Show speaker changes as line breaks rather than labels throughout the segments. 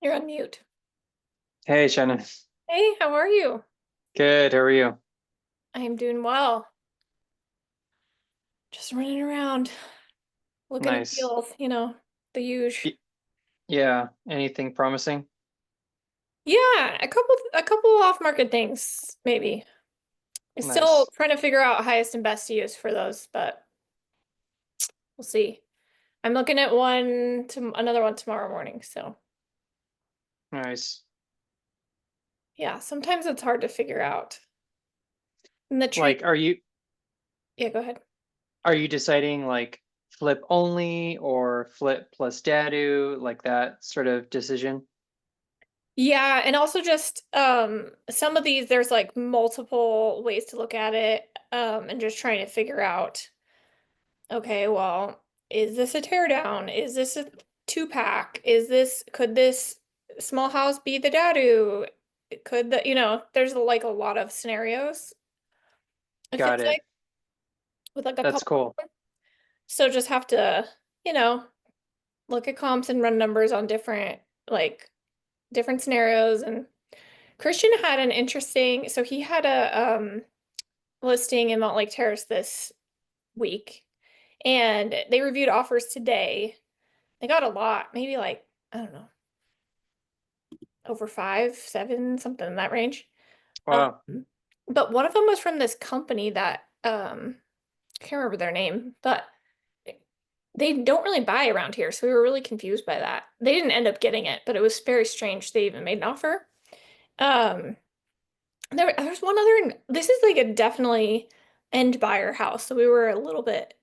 You're on mute.
Hey, Shannon.
Hey, how are you?
Good. How are you?
I am doing well. Just running around, looking at
Nice.
deals, the huge.
Y- Yeah. Anything promising?
Yeah, a couple off-market things, maybe. I'm still
Nice.
trying to figure out highest and best use for those, but we'll see. I'm looking at another one tomorrow morning, so
Nice.
yeah, sometimes it's hard to figure out. And the trend,
Like,
yeah, go ahead.
are you deciding like flip only or flip plus dadu, like that sort of decision?
Yeah, and also just some of these there's like multiple ways to look at it and just trying to figure out, okay, well, is this a tear down? Is this a two pack? Could this small house be the dadu? Could there's like a lot of scenarios, it
Got
feels
it.
like, with like a
That's
couple.
cool.
So just have to, you know, look at comps and run numbers on like different scenarios. And Christian had an interesting, so he had a listing in Mount Lake Terrace this week, and they reviewed offers today. They got a lot, maybe like, I don't know, over five, seven, something in that range. Um,
Wow.
but one of them was from this company that I can't remember their name, but they don't really buy around here, so we were really confused by that. They didn't end up getting it, but it was very strange they even made an offer. Um, there's one other, this is like a definitely end buyer house, so we were a little bit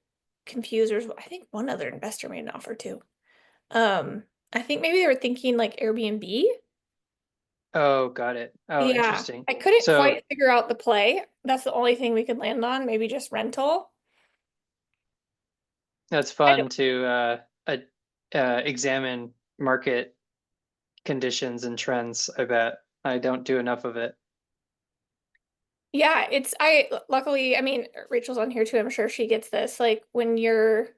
confused. I think one other investor made an offer too. Um, I think maybe they were thinking like Airbnb.
Oh, got it. Oh,
Yeah,
interesting.
I couldn't
So
quite figure out the play. That's the only thing we could land on, maybe just rental.
that's
I don't,
fun to examine market conditions and trends, I bet. I don't do enough of it.
yeah, I luckily, I mean, Rachel's on here too. I'm sure she gets this. Like when you're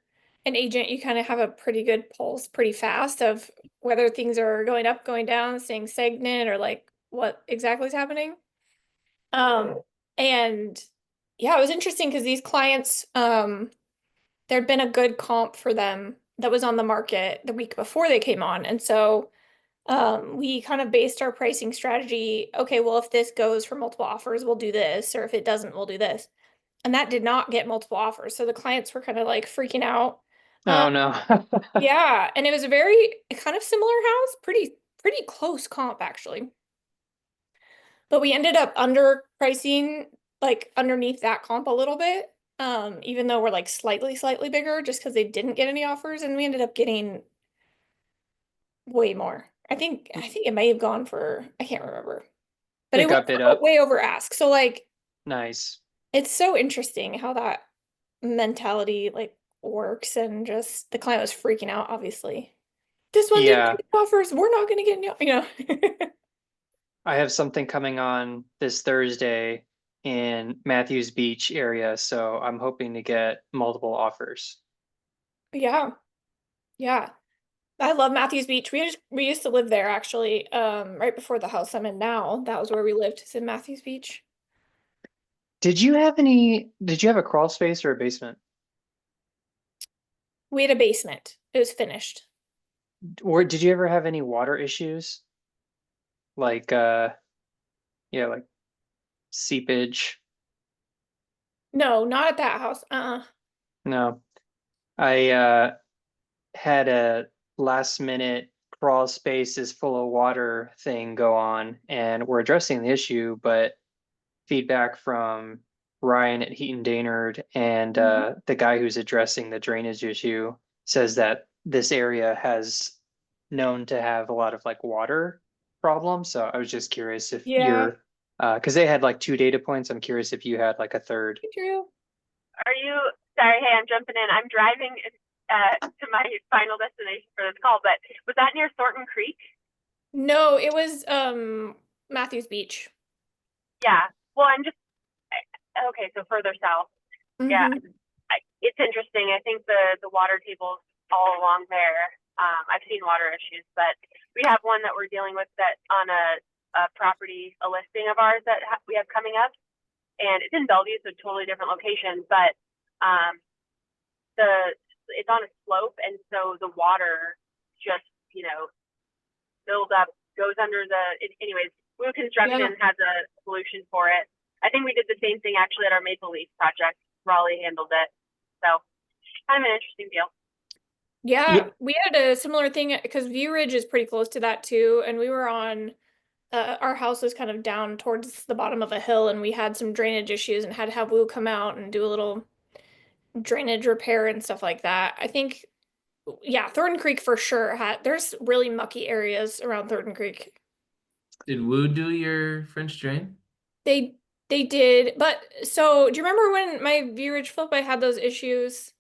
an agent, you kind of have a pretty good pulse pretty fast of whether things are going up, going down, staying stagnant, or like what exactly is happening. Um, and yeah, it was interesting because these clients, there'd been a good comp for them that was on the market the week before they came on. And so we kind of based our pricing strategy. Okay, well, if this goes for multiple offers, we'll do this, or if it doesn't, we'll do this. And that did not get multiple offers. So the clients were kind of like freaking out. Um,
Oh no.
yeah, and it was a very kind of similar house, pretty close comp actually. But we ended up underpricing like underneath that comp a little bit. Even though we're like slightly bigger just because they didn't get any offers, and we ended up getting way more. I think it may have gone for, I can't remember. But
It
it went
got bid
for
up.
way over ask. So like
Nice.
it's so interesting how that mentality like works, and just the client was freaking out, obviously. This one didn't
Yeah,
get any offers. We're not gonna get any.
I have something coming on this Thursday in Matthews Beach area, so I'm hoping to get multiple offers.
Yeah. Yeah. I love Matthews Beach. We used to live there actually, right before the house I'm in now. That was where we lived, is in Matthews Beach.
Did you have a crawl space or a basement?
We had a basement. It was finished.
Or did you ever have any water issues? Like yeah, like seepage?
No, not at that house.
No. I had a last minute crawl space is full of water thing go on, and we're addressing the issue, but feedback from Ryan at Heaton Daynard and
Mhm.
the guy who's addressing the drainage issue says that this area has known to have a lot of like water problems. So I was just curious if
Yeah.
you're because they had like two data points. I'm curious if you had like a third.
Hey, Drew.
Are you sorry? Hey, I'm jumping in. I'm driving to my final destination for this call, but was that near Thornton Creek?
No, it was Matthews Beach.
Yeah. Well, okay. So further south. Yeah,
Hmm.
it's interesting. I think the water tables all along there. I've seen water issues, but we have one that we're dealing with that on a property, a listing of ours that we have coming up, and it's in Bellevue, so totally different location, but um, the it's on a slope, and so the water just builds up, goes under anyways. Blue
Yeah.
Construction has a solution for it. I think we did the same thing actually at our Maple Leaf project. Raleigh handled it, so kind of an interesting deal.
Yeah,
Yeah, we had a similar thing because View Ridge is pretty close to that too, and we were on our house was kind of down towards the bottom of a hill, and we had some drainage issues and had to have Woo come out and do a little drainage repair and stuff like that. I think, yeah, Thornton Creek for sure had, there's really mucky areas around Thornton Creek.
Did Woo do your French drain?
They did, but so do you remember when my View Ridge flip I had those issues?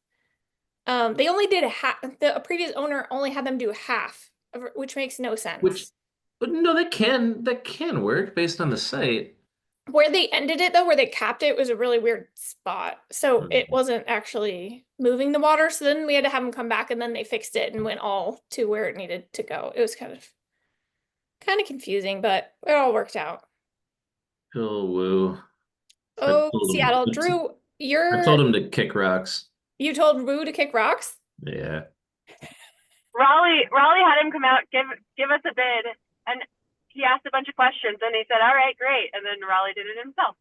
They only did a half. The previous owner only had them do half, which makes no
Which,
sense.
but no, that can work based on the site.
Where they ended it though, where they capped it, was a really weird spot. So it
Mhm.
wasn't actually moving the water. So then we had to have them come back, and then they fixed it and went all to where it needed to go. It was kind of confusing, but it all worked out.
Oh, Woo.
Oh, Seattle, Drew,
I told him to kick rocks.
you told Rue to kick rocks?
Yeah.
Raleigh had him come out, give us a bid, and he asked a bunch of questions, and he said, "All right, great," and then Raleigh did it himself.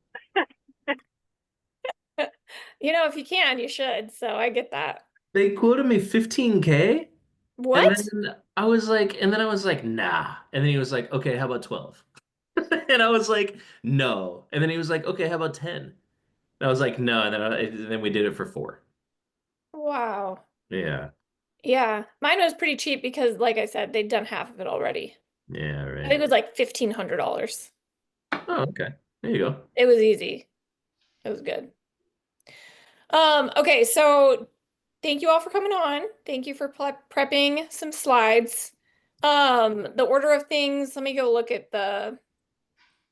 If you can, you should. So I get that.
They quoted me 15K. And
What?
then I was like, nah. And then he was like, okay, how about 12? And I was like, no. And then he was like, okay, how about 10? And I was like, no. And then we did it for 4.
Wow.
Yeah.
Yeah, mine was pretty cheap because, like I said, they'd done half of it already.
Yeah,
I think it
right.
was like $1,500.
Oh, okay. There you go.
It was easy. It was good. Okay, so thank you all for coming on. Thank you for prepping some slides. The order of things, let me go look at the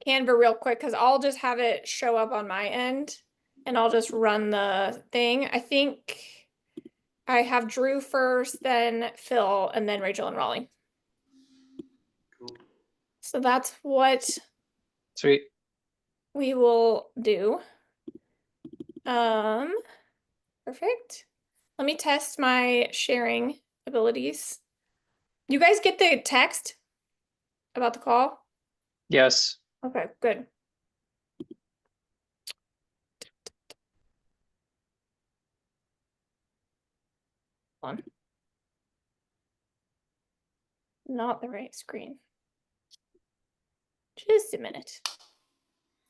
Canva real quick because I'll just have it show up on my end and I'll just run the thing. I think I have Drew first, then Phil, and then Rachel and Raleigh.
Cool.
So that's what
Sweet.
we will do. Perfect. Let me test my sharing abilities. You guys get the text about the call?
Yes.
Okay, good. On. Not the right screen. Just a minute.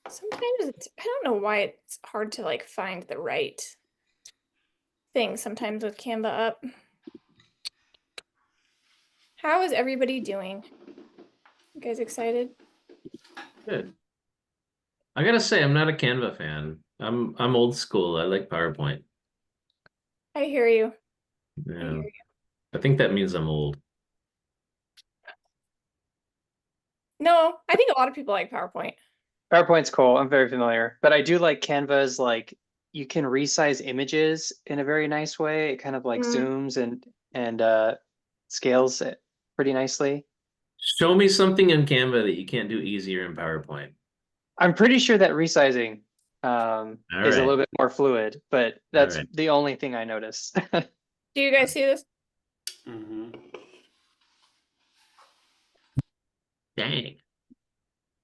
Sometimes I don't know why it's hard to like find the right thing sometimes with Canva up. How is everybody doing? You guys excited?
Good. I gotta say, I'm not a Canva fan. I'm old school. I like PowerPoint.
I hear you. I
Yeah.
hear you.
I think that means I'm old.
No, I think a lot of people like PowerPoint.
PowerPoint's cool. I'm very familiar, but I do like Canva's like you can resize images in a very nice way. It kind of like zooms and scales it pretty nicely.
Show me something in Canva that you can't do easier in PowerPoint.
I'm pretty sure that resizing
All
is a
right.
little bit more fluid, but
All
that's
right.
the only thing I noticed.
Do you guys see this?
Mm-hmm.
Dang.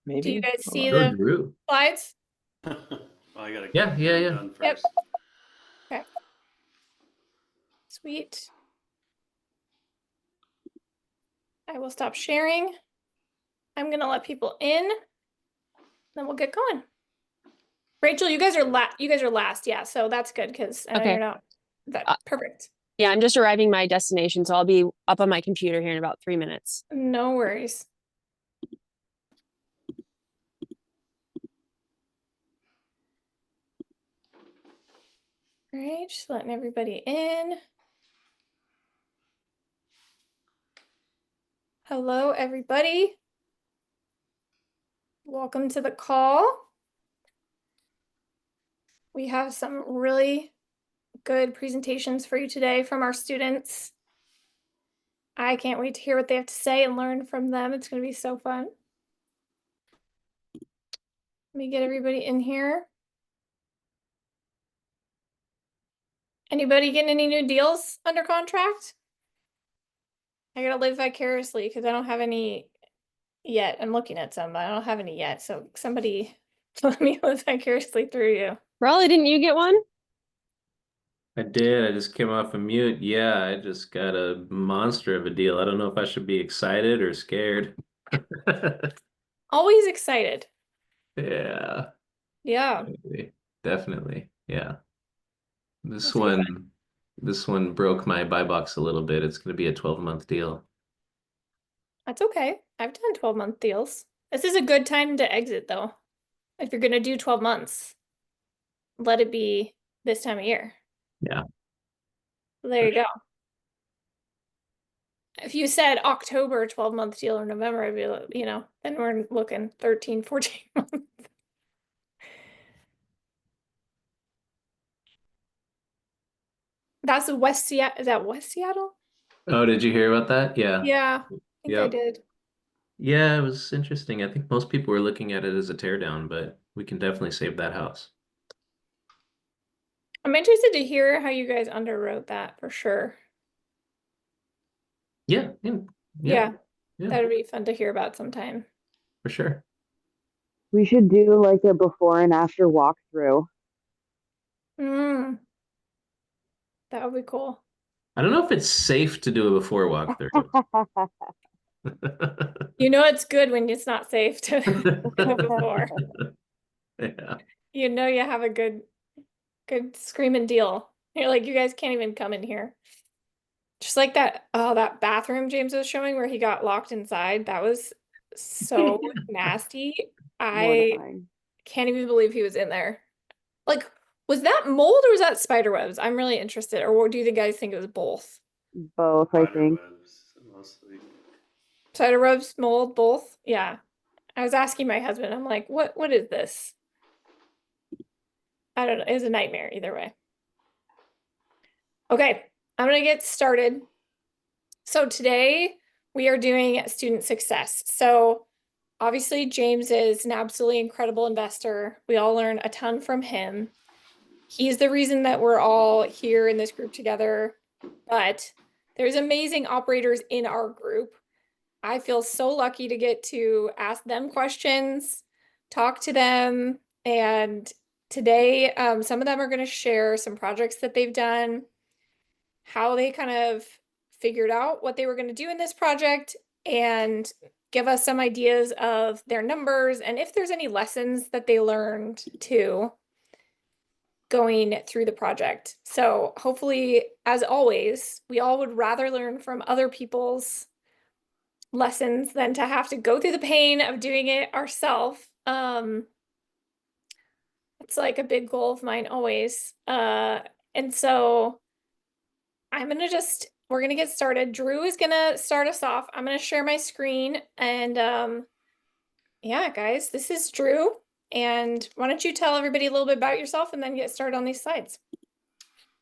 Maybe.
Do you guys
Hold
see
on.
Go
the
Drew.
slides?
Well, I gotta
Yeah,
get
yeah,
them
yeah.
done
Yep.
first.
Okay. Sweet. I will stop sharing. I'm gonna let people in, then we'll get going. Rachel, you guys are last, yeah. So that's good because I know
Okay.
you're not. That perfect.
Yeah, I'm just arriving my destination, so I'll be up on my computer here in about 3 minutes.
No worries. All right, just letting everybody in. Hello, everybody. Welcome to the call. We have some really good presentations for you today from our students. I can't wait to hear what they have to say and learn from them. It's going to be so fun. Let me get everybody in here. Anybody getting any new deals under contract? I gotta live vicariously because I don't have any yet. I'm looking at some, but I don't have any yet. So somebody let me live vicariously through you.
Raleigh, didn't you get one?
I did. I just came off a mute. Yeah, I just got a monster of a deal. I don't know if I should be excited or scared.
Always excited.
Yeah,
Yeah.
definitely. Yeah.
That's
This one broke my buy box a little bit. It's going to be a 12-month deal.
okay. I've done 12-month deals. This is a good time to exit though. If you're gonna do 12 months, let it be this time of year.
Yeah.
There you go. If you said October 12-month deal or November, I'd be like, then we're looking 13, 14 months. That's West Seattle. Is that West Seattle?
Oh, did you hear about that? Yeah.
Yeah, I think I
Yep.
did.
Yeah, it was interesting. I think most people were looking at it as a teardown, but we can definitely save that house.
I'm interested to hear how you guys underwrote that for sure.
Yeah.
Yeah,
Yeah,
that would be fun to hear about sometime.
for sure.
We should do like a before and after walkthrough.
Mm, that would be cool.
I don't know if it's safe to do a before walkthrough.
It's good when it's not safe to go before.
Yeah.
You have a good screaming deal. You're like, you guys can't even come in here. Just like that bathroom James was showing where he got locked inside. That was so nasty. I
Mortifying.
can't even believe he was in there. Like, was that mold or was that spider webs? I'm really interested. Or do you guys think it was both?
Both, I
Spider
think.
webs, mostly.
Spider webs, mold, both? Yeah. I was asking my husband, I'm like, what is this? I don't know. It was a nightmare either way. Okay, I'm gonna get started. So today we are doing student success. So obviously James is an absolutely incredible investor. We all learn a ton from him. He's the reason that we're all here in this group together, but there's amazing operators in our group. I feel so lucky to get to ask them questions, talk to them, and today some of them are going to share some projects that they've done, how they kind of figured out what they were going to do in this project, and give us some ideas of their numbers and if there's any lessons that they learned too going through the project. So hopefully, as always, we all would rather learn from other people's lessons than to have to go through the pain of doing it ourselves. It's like a big goal of mine always. And so we're gonna get started. Drew is gonna start us off. I'm gonna share my screen and yeah, guys, this is Drew. And why don't you tell everybody a little bit about yourself and then get started on these slides?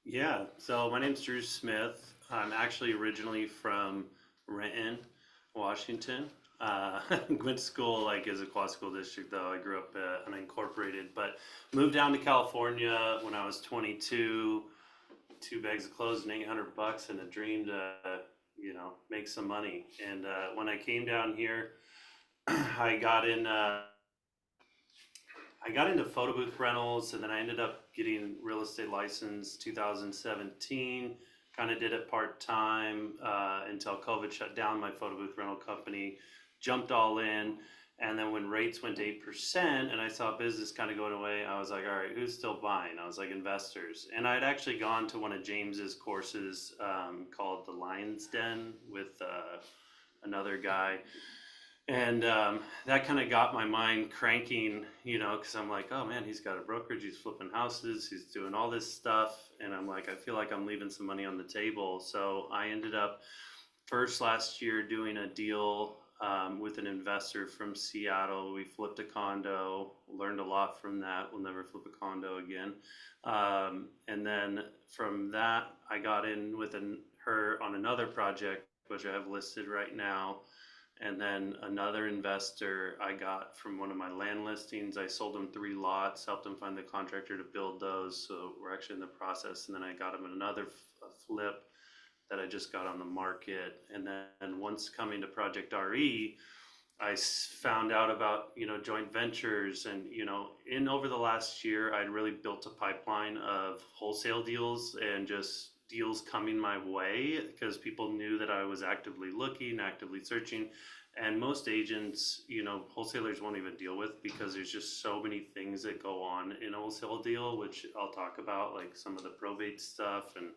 Yeah, so my name's Drew Smith. I'm actually originally from Renton, Washington. Went to school like as a quad school district though. I grew up unincorporated, but moved down to California when I was 22. 2 bags of clothes and $800 and a dream to, make some money. And when I came down here, I got in. I got into photo booth rentals, and then I ended up getting real estate license 2017. Kind of did it part time until COVID shut down my photo booth rental company. Jumped all in, and then when rates went to 8%, and I saw business kind of going away, I was like, all right, who's still buying? I was like, investors. And I'd actually gone to one of James's courses called the Lion's Den with another guy. And that kind of got my mind cranking, because I'm like, oh man, he's got a brokerage, he's flipping houses, he's doing all this stuff. And I'm like, I feel like I'm leaving some money on the table. So I ended up first last year doing a deal with an investor from Seattle. We flipped a condo, learned a lot from that. We'll never flip a condo again. And then from that, I got in with her on another project, which I have listed right now. And then another investor I got from one of my land listings. I sold him 3 lots, helped him find the contractor to build those. So we're actually in the process. And then I got him another flip that I just got on the market. And then once coming to Project RE, I found out about, joint ventures and, in over the last year, I'd really built a pipeline of wholesale deals and just deals coming my way because people knew that I was actively looking, actively searching. And most agents, wholesalers won't even deal with because there's just so many things that go on in a wholesale deal, which I'll talk about, like some of the probate stuff and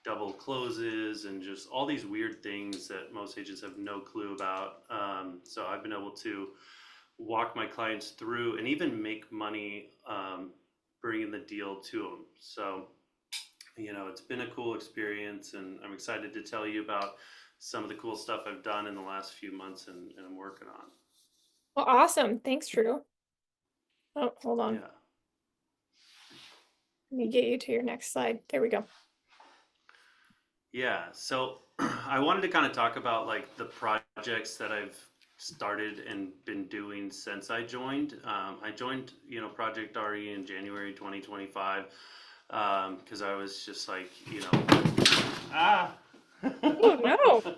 double closes and just all these weird things that most agents have no clue about. So I've been able to walk my clients through and even make money bringing the deal to them. So, you know, it's been a cool experience, and I'm excited to tell you about some of the cool stuff I've done in the last few months and I'm working on.
Well, awesome. Thanks, Drew. Oh, hold on.
Yeah.
Let me get you to your next slide. There we go.
Yeah, so I wanted to kind of talk about like the projects that I've started and been doing since I joined. I joined, you know, Project RE in January 2025 because I was just like, you know, ah.
Oh no.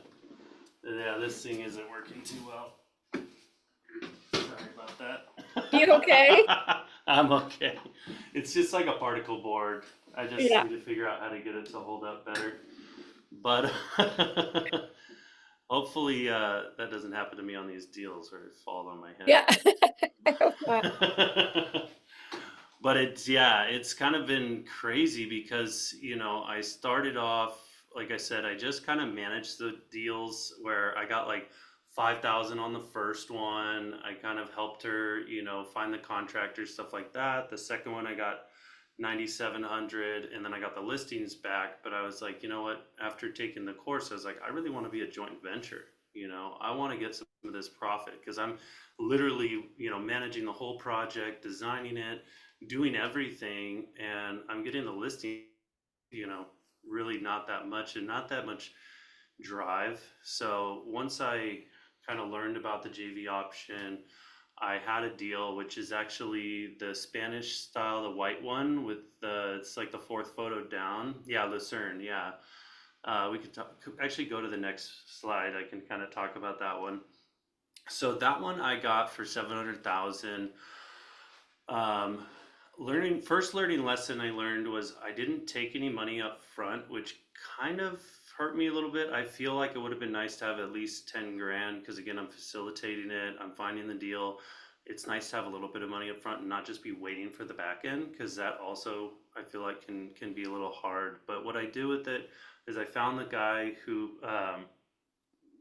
Yeah, this thing isn't working too well. Sorry about that.
You okay?
I'm okay. It's just like a particle board. I just
Yeah.
need to figure out how to get it to hold up better. But hopefully that doesn't happen to me on these deals or it falls on my head.
Yeah. I hope not.
But it's kind of been crazy because, you know, I started off, like I said, I just kind of managed the deals where I got like 5,000 on the first one. I kind of helped her, you know, find the contractors, stuff like that. The second one I got 9,700, and then I got the listings back. But I was like, you know what, after taking the course, I was like, I really want to be a joint venture. You know, I want to get some of this profit because I'm literally, you know, managing the whole project, designing it, doing everything, and I'm getting the listing, you know, really not that much and not that much drive. So once I kind of learned about the JV option, I had a deal, which is actually the Spanish style, the white one with it's like the fourth photo down. Yeah, Lucerne. Yeah. We could actually go to the next slide. I can kind of talk about that one. So that one I got for 700,000. First learning lesson I learned was I didn't take any money up front, which kind of hurt me a little bit. I feel like it would have been nice to have at least 10 grand because again, I'm facilitating it, I'm finding the deal. It's nice to have a little bit of money up front and not just be waiting for the back end, because that also I feel like can be a little hard. But what I do with it is I found the guy who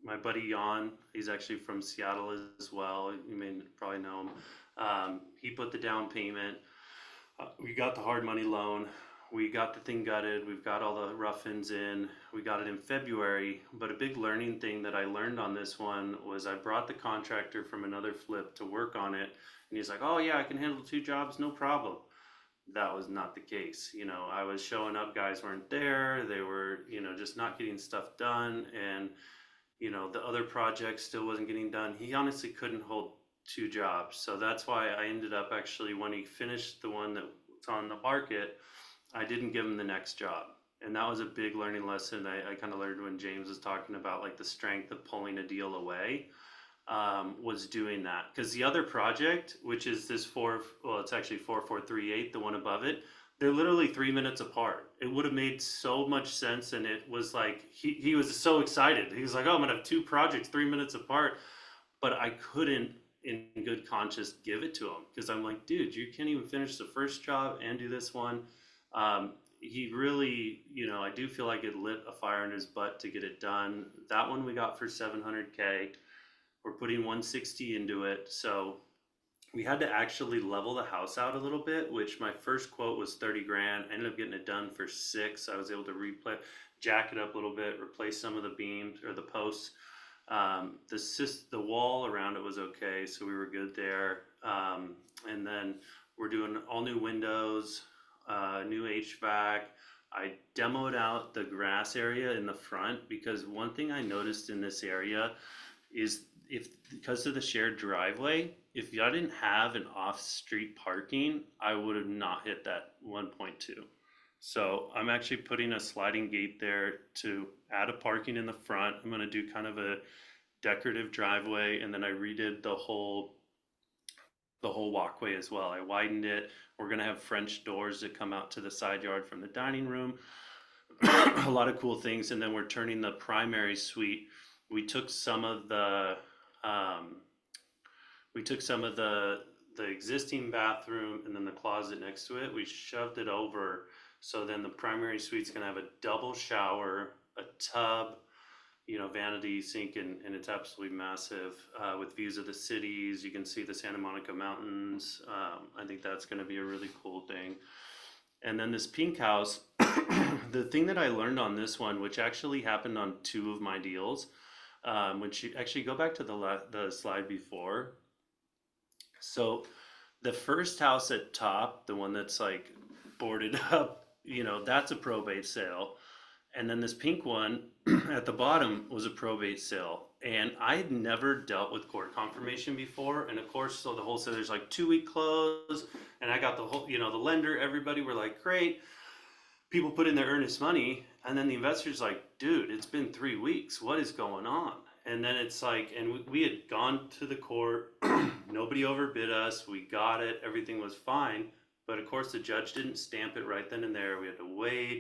my buddy Jan, he's actually from Seattle as well. You may probably know him. He put the down payment. We got the hard money loan. We got the thing gutted. We've got all the rough ends in. We got it in February. But a big learning thing that I learned on this one was I brought the contractor from another flip to work on it. And he's like, oh yeah, I can handle 2 jobs, no problem. That was not the case. You know, I was showing up, guys weren't there. They were, you know, just not getting stuff done. And, you know, the other project still wasn't getting done. He honestly couldn't hold 2 jobs. So that's why I ended up actually, when he finished the one that's on the market, I didn't give him the next job. And that was a big learning lesson. I kind of learned when James was talking about like the strength of pulling a deal away, was doing that. Because the other project, which is this it's actually 4438, the one above it, they're literally 3 minutes apart. It would have made so much sense. And it was like, he was so excited. He was like, oh, I'm going to have 2 projects 3 minutes apart. But I couldn't, in good conscience, give it to him because I'm like, dude, you can't even finish the first job and do this one. He really, you know, I do feel like it lit a fire in his butt to get it done. That one we got for 700K. We're putting 160 into it. So we had to actually level the house out a little bit, which my first quote was 30 grand. I ended up getting it done for 6. I was able to jack it up a little bit, replace some of the beams or the posts. The wall around it was okay, so we were good there. And then we're doing all new windows, new HVAC. I demoed out the grass area in the front because one thing I noticed in this area is because of the shared driveway, if I didn't have an off-street parking, I would have not hit that 1.2. So I'm actually putting a sliding gate there to add a parking in the front. I'm going to do kind of a decorative driveway, and then I redid the whole walkway as well. I widened it. We're going to have French doors that come out to the side yard from the dining room. A lot of cool things. And then we're turning the primary suite. We took some of the existing bathroom and then the closet next to it. We shoved it over, so then the primary suite's gonna have a double shower, a tub, vanity sink, and it's absolutely massive, with views of the cities. You can see the Santa Monica Mountains. I think that's going to be a really cool thing. And then this pink house, the thing that I learned on this one, which actually happened on two of my deals, which you actually go back to the slide before. So the first house at top, the one that's like boarded up, that's a probate sale. And then this pink one at the bottom was a probate sale. And I had never dealt with court confirmation before. And of course, so the wholesaler's like 2-week close. And I got the whole, the lender, everybody were like, great. People put in their earnest money. And then the investor's like, dude, it's been 3 weeks. What is going on? And then it's like, and we had gone to the court. Nobody overbid us. We got it. Everything was fine. But of course, the judge didn't stamp it right then and there. We had to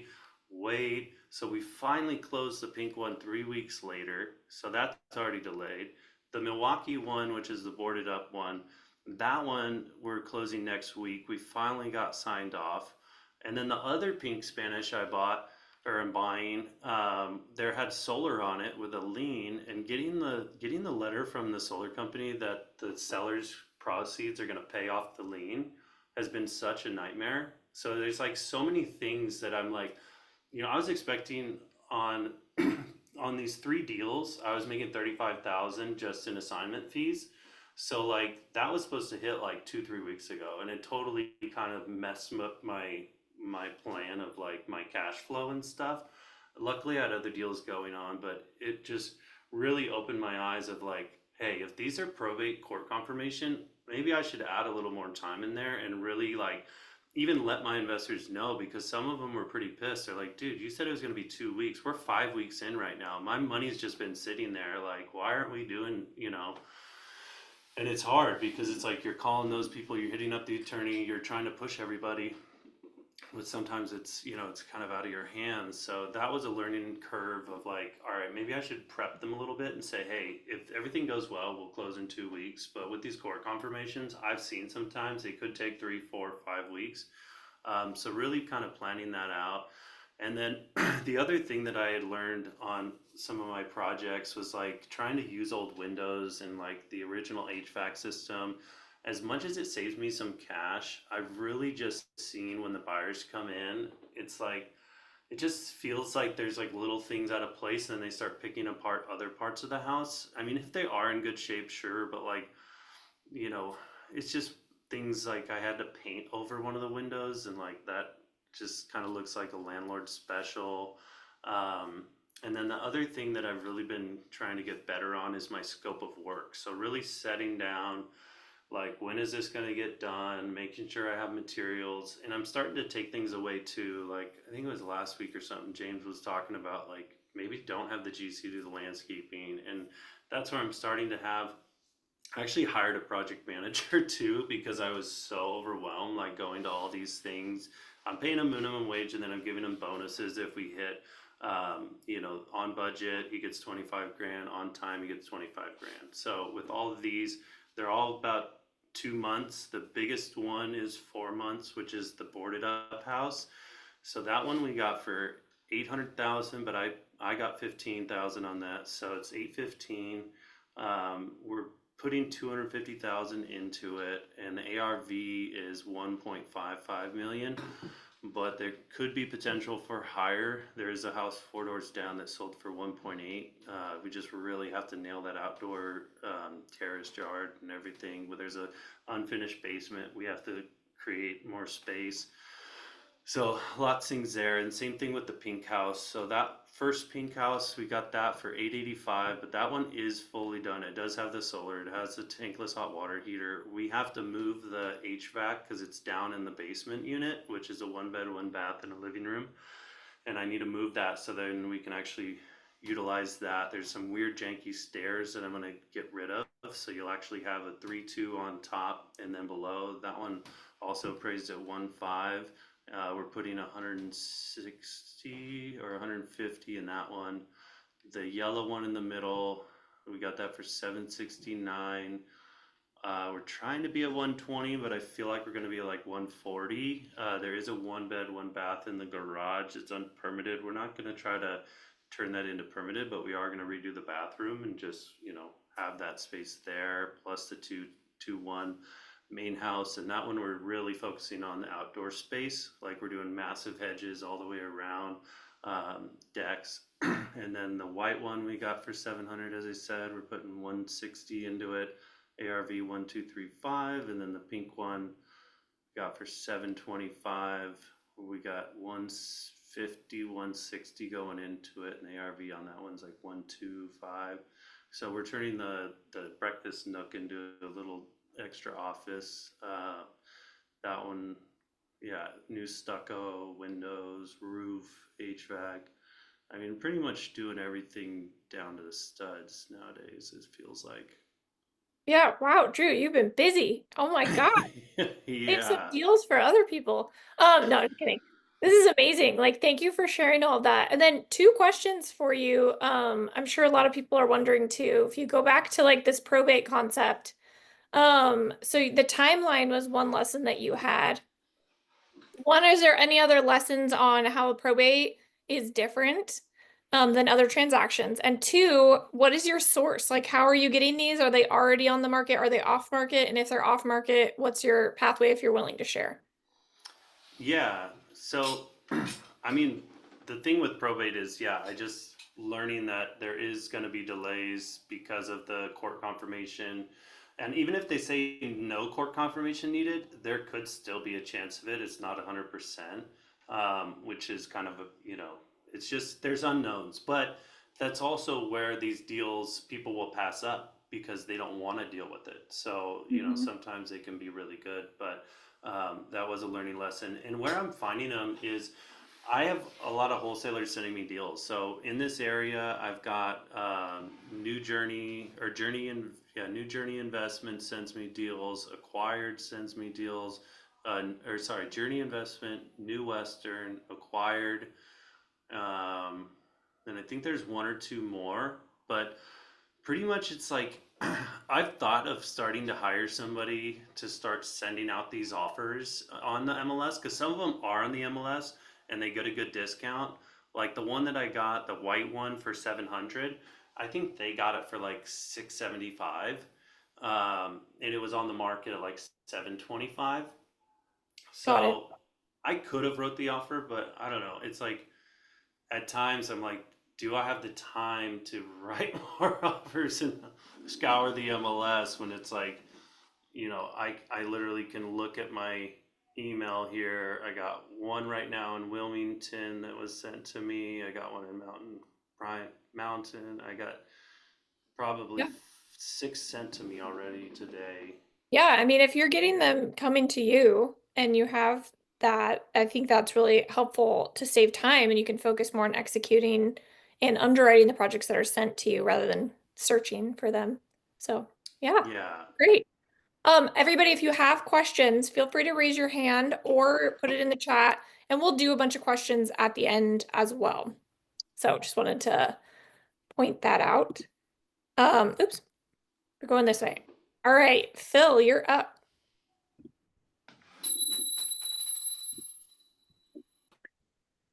wait. So we finally closed the pink one 3 weeks later. So that's already delayed. The Milwaukee one, which is the boarded up one, that one we're closing next week. We finally got signed off. And then the other pink Spanish I bought, or I'm buying, there had solar on it with a lien, and getting the letter from the solar company that the seller's proceeds are going to pay off the lien has been such a nightmare. So there's like so many things that I'm like, I was expecting on on these 3 deals, I was making 35,000 just in assignment fees. So like that was supposed to hit like 2-3 weeks ago, and it totally kind of messed up my plan of like my cash flow and stuff. Luckily I had other deals going on, but it just really opened my eyes of like, hey, if these are probate court confirmation, maybe I should add a little more time in there and really like even let my investors know, because some of them were pretty pissed. They're like, dude, you said it was going to be 2 weeks. We're 5 weeks in right now. My money's just been sitting there. Like, why aren't we doing, And it's hard because it's like you're calling those people, you're hitting up the attorney, you're trying to push everybody. But sometimes it's, it's kind of out of your hands. So that was a learning curve of like, all right, maybe I should prep them a little bit and say, hey, if everything goes well, we'll close in 2 weeks. But with these court confirmations, I've seen sometimes they could take 3, 4, 5 weeks. So really kind of planning that out. And then the other thing that I had learned on some of my projects was like trying to use old windows and like the original HVAC system. As much as it saves me some cash, I've really just seen when the buyers come in, it's like, it just feels like there's like little things out of place, and then they start picking apart other parts of the house. I mean, if they are in good shape, sure, but like, it's just things like I had to paint over one of the windows, and like that just kind of looks like a landlord special. And then the other thing that I've really been trying to get better on is my scope of work. So really setting down, like, when is this going to get done, making sure I have materials. And I'm starting to take things away too. Like, I think it was last week or something, James was talking about like maybe don't have the GC do the landscaping. And that's where I'm starting to have, I actually hired a project manager too, because I was so overwhelmed, like going to all these things. I'm paying him minimum wage, and then I'm giving him bonuses if we hit, on budget, he gets 25 grand, on time, he gets 25 grand. So with all of these, they're all about 2 months. The biggest one is 4 months, which is the boarded up house. So that one we got for 800,000, but I got 15,000 on that. So it's 815. We're putting 250,000 into it, and the ARV is 1.55 million. But there could be potential for higher. There is a house 4 doors down that sold for 1.8. We just really have to nail that outdoor terrace yard and everything. But there's a unfinished basement. We have to create more space. So lots of things there. And same thing with the pink house. So that first pink house, we got that for 885, but that one is fully done. It does have the solar. It has the tankless hot water heater. We have to move the HVAC because it's down in the basement unit, which is a 1 bed, 1 bath, and a living room. And I need to move that so then we can actually utilize that. There's some weird janky stairs that I'm going to get rid of. So you'll actually have a 3-2 on top, and then below that one also appraised at 1.5. We're putting 160 or 150 in that one. The yellow one in the middle, we got that for 769. We're trying to be at 120, but I feel like we're going to be like 140. There is a 1 bed, 1 bath in the garage. It's unpermitted. We're not going to try to turn that into permitted, but we are gonna redo the bathroom and just, you know, have that space there, plus the 2-1 main house. And that one, we're really focusing on the outdoor space, like we're doing massive hedges all the way around, decks. And then the white one we got for 700, as I said, we're putting 160 into it, ARV 1235. And then the pink one got for 725. We got 150, 160 going into it, and the ARV on that one's like 125. So we're turning the breakfast nook into a little extra office. That one, yeah, new stucco, windows, roof, HVAC. I mean, pretty much doing everything down to the studs nowadays, it feels like.
Yeah, wow, Drew, you've been busy. Oh my God. Save some
Yeah.
deals for other people. No, I'm kidding. This is amazing. Like, thank you for sharing all of that. And then 2 questions for you. I'm sure a lot of people are wondering too. If you go back to like this probate concept, so the timeline was one lesson that you had. One, is there any other lessons on how probate is different than other transactions? And two, what is your source? Like, how are you getting these? Are they already on the market? Are they off market? And if they're off market, what's your pathway if you're willing to share?
Yeah. So, I mean, the thing with probate is, yeah, I just learning that there is going to be delays because of the court confirmation. And even if they say no court confirmation needed, there could still be a chance of it. It's not 100%, which is kind of a, you know, it's just there's unknowns. But that's also where these deals people will pass up because they don't want to deal with it. So, you know, sometimes they can be really good, but that was a learning lesson. And where I'm finding them is I have a lot of wholesalers sending me deals. So in this area, I've got New Journey or Journey and New Journey Investment sends me deals. Acquired sends me deals. Journey Investment, New Western, Acquired. And I think there's one or two more, but pretty much it's like I've thought of starting to hire somebody to start sending out these offers on the MLS because some of them are on the MLS and they get a good discount. Like the one that I got, the white one for 700, I think they got it for like 675, and it was on the market at like 725.
Got it.
So I could have wrote the offer, but I don't know. It's like at times I'm like, do I have the time to write more offers and scour the MLS when it's like, you know, I literally can look at my email here. I got one right now in Wilmington that was sent to me. I got one in Mountain. I got probably
Yeah.
6 sent to me already today.
Yeah, I mean, if you're getting them coming to you and you have that, I think that's really helpful to save time and you can focus more on executing and underwriting the projects that are sent to you rather than searching for them. So, yeah,
Yeah.
great. Everybody, if you have questions, feel free to raise your hand or put it in the chat and we'll do a bunch of questions at the end as well. So just wanted to point that out. Oops, we're going this way. All right, Phil, you're up.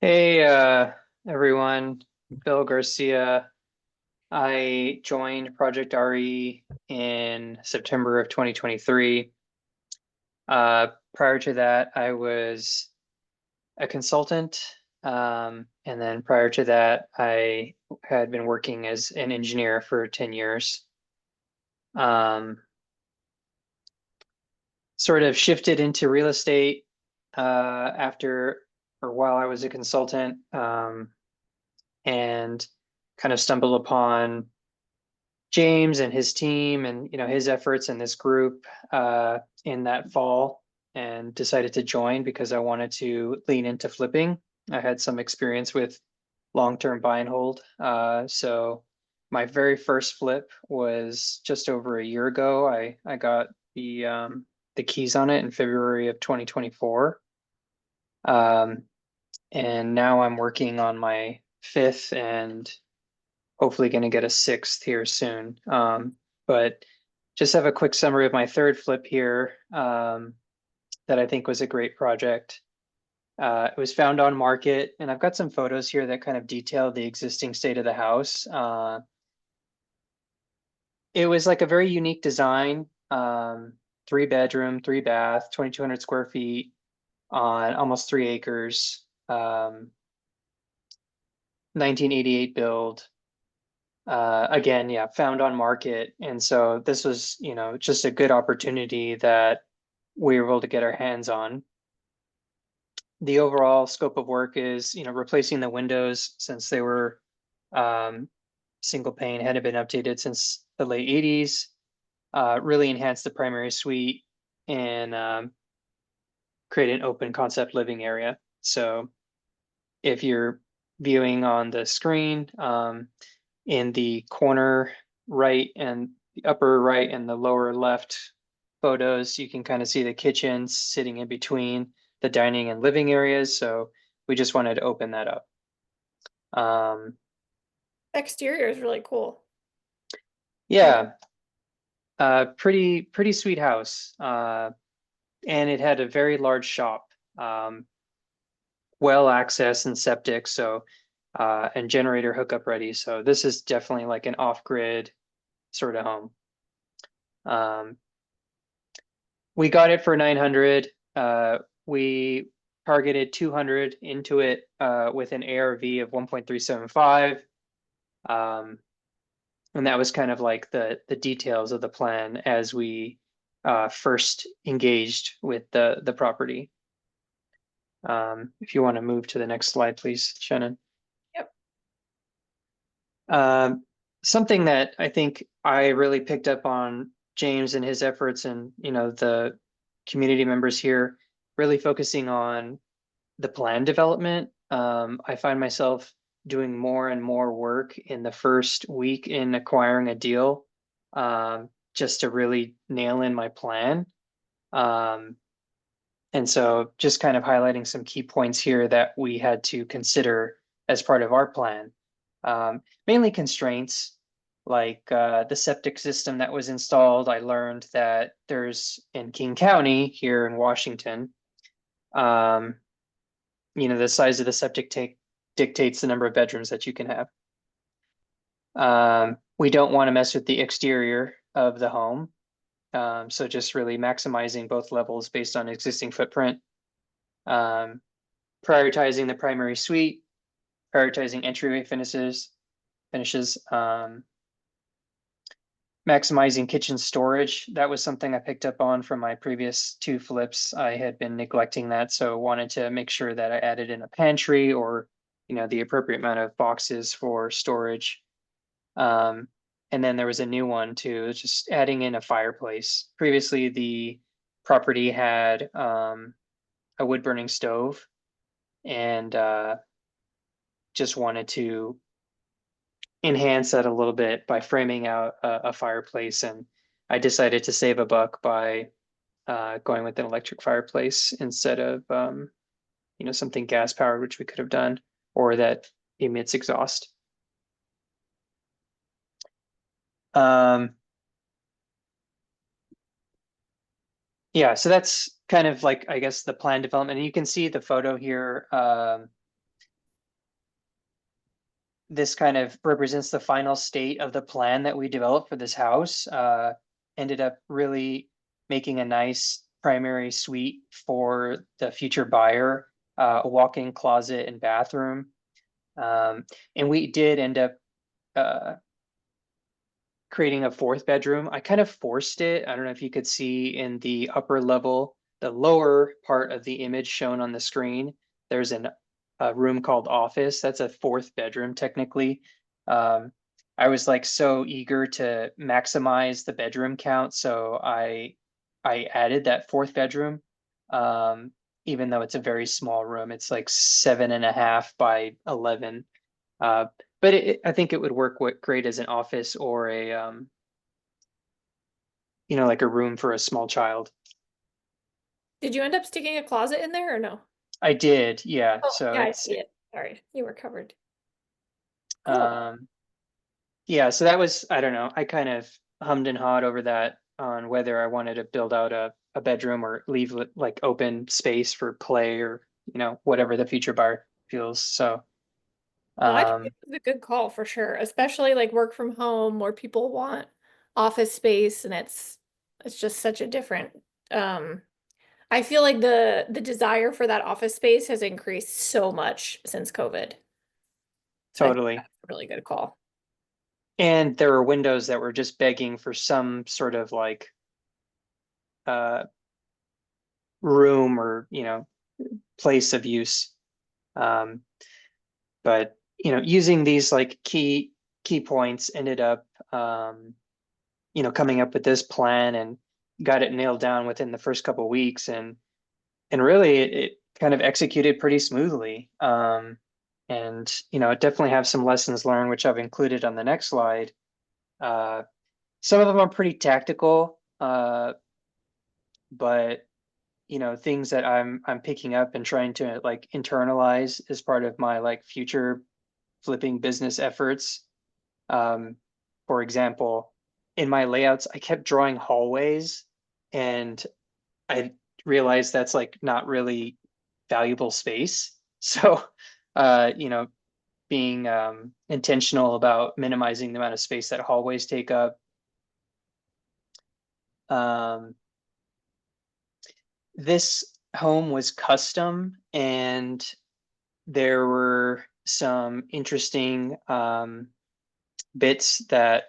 Hey, everyone. Bill Garcia. I joined Project RE in September of 2023. Prior to that, I was a consultant. And then prior to that, I had been working as an engineer for 10 years. Sort of shifted into real estate after or while I was a consultant, and kind of stumbled upon James and his team and his efforts in this group in that fall, and decided to join because I wanted to lean into flipping. I had some experience with long-term buy and hold. So my very first flip was just over a year ago. I got the keys on it in February of 2024. And now I'm working on my fifth and hopefully going to get a sixth here soon. But just have a quick summary of my third flip here, that I think was a great project. It was found on market, and I've got some photos here that kind of detail the existing state of the house. It was like a very unique design, 3 bedroom, 3 bath, 2,200 square feet on almost 3 acres, 1988 build. Again, yeah, found on market. And so this was, just a good opportunity that we were able to get our hands on. The overall scope of work is, replacing the windows since they were single pane, hadn't been updated since the late 80s. Really enhance the primary suite and create an open concept living area. So if you're viewing on the screen, in the corner right and the upper right and the lower left photos, you can kind of see the kitchen sitting in between the dining and living areas. So we just wanted to open that up.
Exterior is really cool.
Yeah, pretty sweet house. And it had a very large shop, well access and septic, so and generator hookup ready. So this is definitely like an off-grid sort of home. We got it for 900. We targeted 200 into it with an ARV of 1.375. And that was kind of like the details of the plan as we first engaged with the property. If you want to move to the next slide, please, Shannon.
Yep.
Something that I think I really picked up on James and his efforts and, the community members here really focusing on the plan development. I find myself doing more and more work in the first week in acquiring a deal, just to really nail in my plan. And so just kind of highlighting some key points here that we had to consider as part of our plan. Mainly constraints like the septic system that was installed. I learned that there's in King County here in Washington, the size of the septic tank dictates the number of bedrooms that you can have. We don't want to mess with the exterior of the home. So just really maximizing both levels based on existing footprint. Prioritizing the primary suite, prioritizing entryway finishes, maximizing kitchen storage. That was something I picked up on from my previous 2 flips. I had been neglecting that, so wanted to make sure that I added in a pantry or, the appropriate amount of boxes for storage. And then there was a new one too, just adding in a fireplace. Previously, the property had a wood burning stove and just wanted to enhance that a little bit by framing out a fireplace. And I decided to save a buck by going with an electric fireplace instead of something gas powered, which we could have done, or that emits exhaust. Yeah, so that's kind of like, I guess, the plan development. And you can see the photo here. This kind of represents the final state of the plan that we developed for this house. Ended up really making a nice primary suite for the future buyer, a walk-in closet and bathroom. And we did end up creating a 4th bedroom. I kind of forced it. I don't know if you could see in the upper level, the lower part of the image shown on the screen, there's a room called office. That's a 4th bedroom technically. I was like so eager to maximize the bedroom count, so I added that 4th bedroom. Even though it's a very small room, it's like 7.5 by 11. But I think it would work great as an office or a like a room for a small child.
Did you end up sticking a closet in there or no?
I did, yeah.
Oh,
So
yeah, I
it's
see it. Sorry, you were covered. Cool.
Yeah, so that was, I don't know, I kind of hummed and hawed over that on whether I wanted to build out a bedroom or leave like open space for play or whatever the future buyer feels. So,
No, I think it's a good call for sure, especially like work from home where people want office space and it's just such a different I feel like the desire for that office space has increased so much since COVID. So I think
totally.
that's a really good call.
And there were windows that were just begging for some sort of like room or place of use. Um, but using these like key points ended up coming up with this plan and got it nailed down within the first couple of weeks, and really it kind of executed pretty smoothly. And it definitely have some lessons learned, which I've included on the next slide. Some of them are pretty tactical, but things that I'm picking up and trying to like internalize as part of my like future flipping business efforts. For example, in my layouts, I kept drawing hallways, and I realized that's like not really valuable space. So, being intentional about minimizing the amount of space that hallways take up. This home was custom, and there were some interesting bits that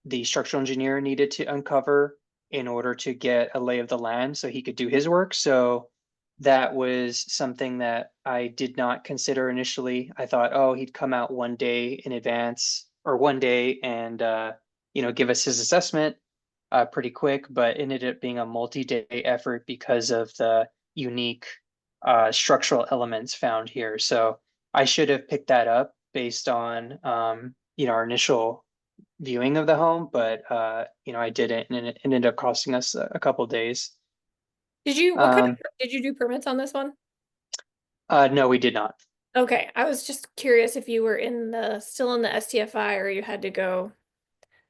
the structural engineer needed to uncover in order to get a lay of the land so he could do his work. So that was something that I did not consider initially. I thought, oh, he'd come out one day in advance or one day and give us his assessment pretty quick, but ended up being a multi-day effort because of the unique structural elements found here. So I should have picked that up based on our initial viewing of the home, but I didn't, and it ended up costing us a couple days.
What kind of did you do permits on this one?
No, we did not.
Okay, I was just curious if you were still in the STFI or you had to go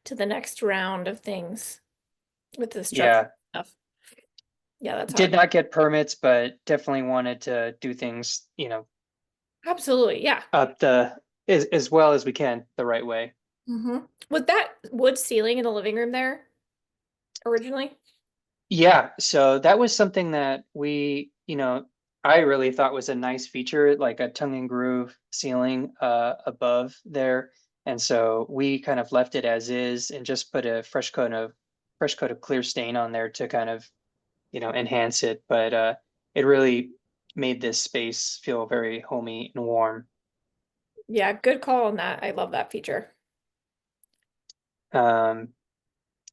to the next round of things with the structure stuff. Yeah, that's
Did
hard.
not get permits, but definitely wanted to do things,
Absolutely, yeah.
up as well as we can the right way.
Was that wood ceiling in the living room there originally?
Yeah, so that was something that I really thought was a nice feature, like a tongue and groove ceiling above there. And so we kind of left it as is and just put a fresh coat of clear stain on there to kind of, enhance it. But it really made this space feel very homey and warm.
Yeah, good call on that. I love that feature.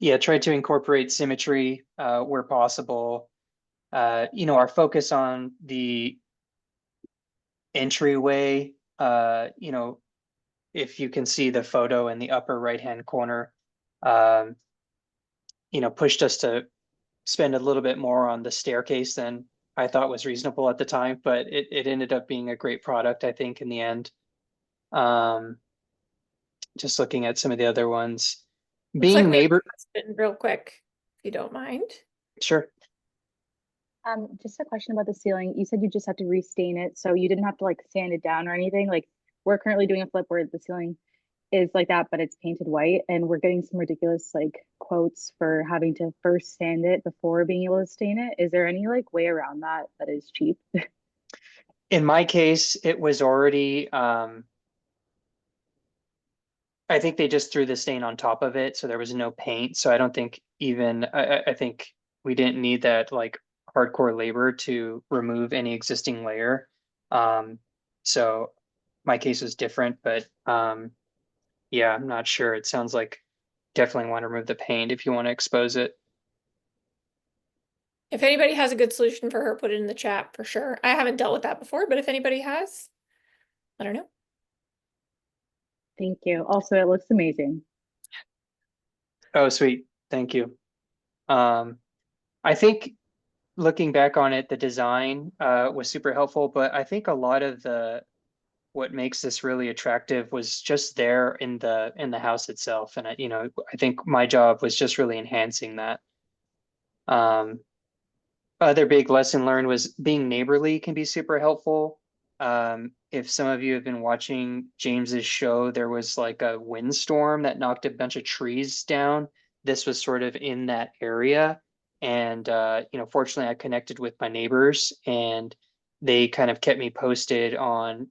Yeah, try to incorporate symmetry where possible. Our focus on the entryway, if you can see the photo in the upper right-hand corner, um, pushed us to spend a little bit more on the staircase than I thought was reasonable at the time, but it ended up being a great product, I think, in the end. Just looking at some of the other ones.
Looks like
Being
we have
neighbor,
a question real quick, if you don't mind.
sure.
Just a question about the ceiling. You said you just have to restain it, so you didn't have to like sand it down or anything. Like we're currently doing a flip where the ceiling is like that, but it's painted white, and we're getting some ridiculous like quotes for having to first sand it before being able to stain it. Is there any like way around that that is cheap?
In my case, it was already, I think they just threw the stain on top of it, so there was no paint. So I don't think even, I think we didn't need that like hardcore labor to remove any existing layer. So my case was different, but yeah, I'm not sure. It sounds like definitely want to remove the paint if you want to expose it.
If anybody has a good solution for her, put it in the chat for sure. I haven't dealt with that before, but if anybody has, I don't know.
Thank you. Also, it looks amazing.
Oh, sweet. Thank you. I think looking back on it, the design was super helpful, but I think a lot of what makes this really attractive was just there in the house itself. And I think my job was just really enhancing that. other big lesson learned was being neighborly can be super helpful. If some of you have been watching James's show, there was like a windstorm that knocked a bunch of trees down. This was sort of in that area. And, fortunately, I connected with my neighbors and they kind of kept me posted on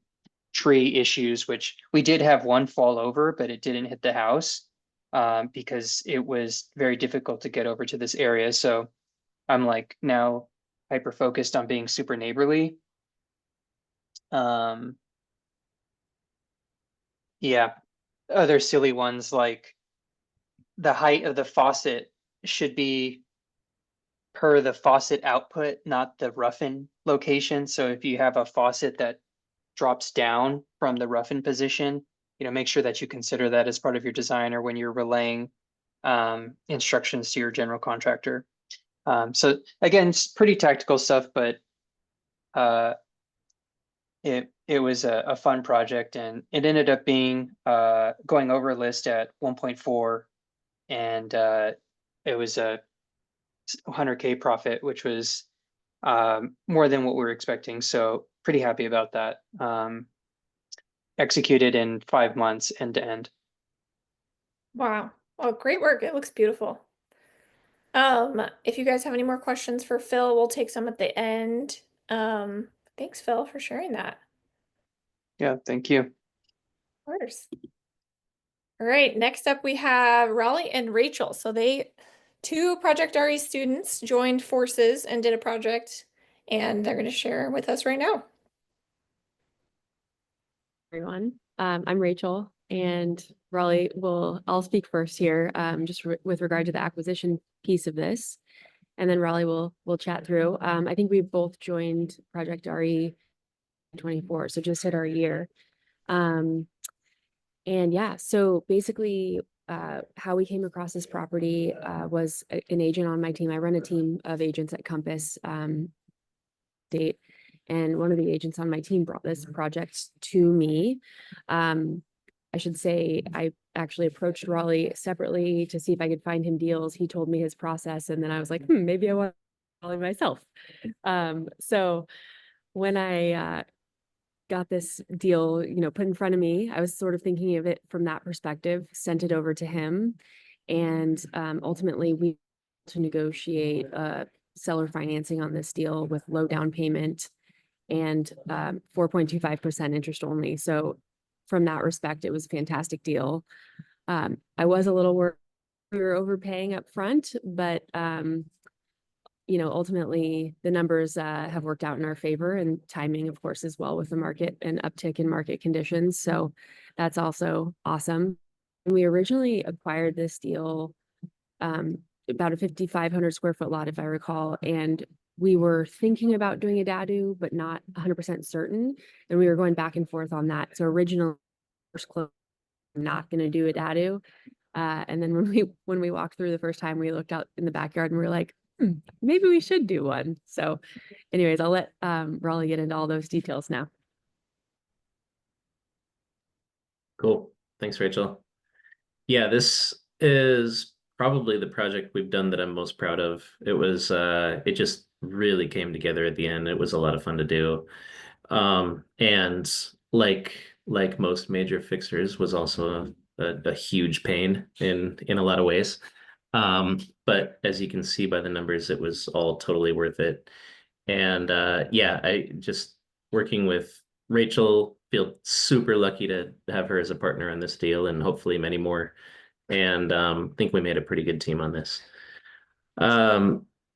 tree issues, which we did have one fall over, but it didn't hit the house because it was very difficult to get over to this area. So I'm like now hyper focused on being super neighborly. Um, yeah, other silly ones like the height of the faucet should be per the faucet output, not the roughen location. So if you have a faucet that drops down from the roughen position, make sure that you consider that as part of your design or when you're relaying instructions to your general contractor. So again, it's pretty tactical stuff, but it was a fun project and it ended up being going over list at 1.4 and it was a 100K profit, which was more than what we were expecting. So pretty happy about that. Executed in 5 months end to end.
Wow. Well, great work. It looks beautiful. If you guys have any more questions for Phil, we'll take some at the end. Thanks, Phil, for sharing that.
Yeah, thank you.
Of course. All right, next up we have Raleigh and Rachel. So two Project RE students joined forces and did a project, and they're going to share with us right now.
Everyone. I'm Rachel, and I'll speak first here, just with regard to the acquisition piece of this, and then Raleigh will chat through. I think we both joined Project RE 24, so just hit our year. And yeah, so basically, how we came across this property was an agent on my team. I run a team of agents at Compass State. And one of the agents on my team brought this project to me. I should say I actually approached Raleigh separately to see if I could find him deals. He told me his process, and then I was like, maybe I want Raleigh myself. So when I got this deal, put in front of me, I was sort of thinking of it from that perspective, sent it over to him, and ultimately we to negotiate seller financing on this deal with low down payment and 4.25% interest only. So from that respect, it was a fantastic deal. I was a little worried we were overpaying up front, but ultimately the numbers have worked out in our favor, and timing, of course, as well with the market and uptick in market conditions. So that's also awesome. We originally acquired this deal about a 5,500 square foot lot, if I recall, and we were thinking about doing a dadu, but not 100% certain. And we were going back and forth on that. So original first close, not going to do a dadu. And then when we walked through the first time, we looked out in the backyard and we were like, maybe we should do one. So anyways, I'll let Raleigh get into all those details now.
Cool. Thanks, Rachel. Yeah, this is probably the project we've done that I'm most proud of. It just really came together at the end. It was a lot of fun to do. And like most major fixers, was also a huge pain in a lot of ways. But as you can see by the numbers, it was all totally worth it. And yeah, I just working with Rachel, feel super lucky to have her as a partner on this deal, and hopefully many more. And think we made a pretty good team on this.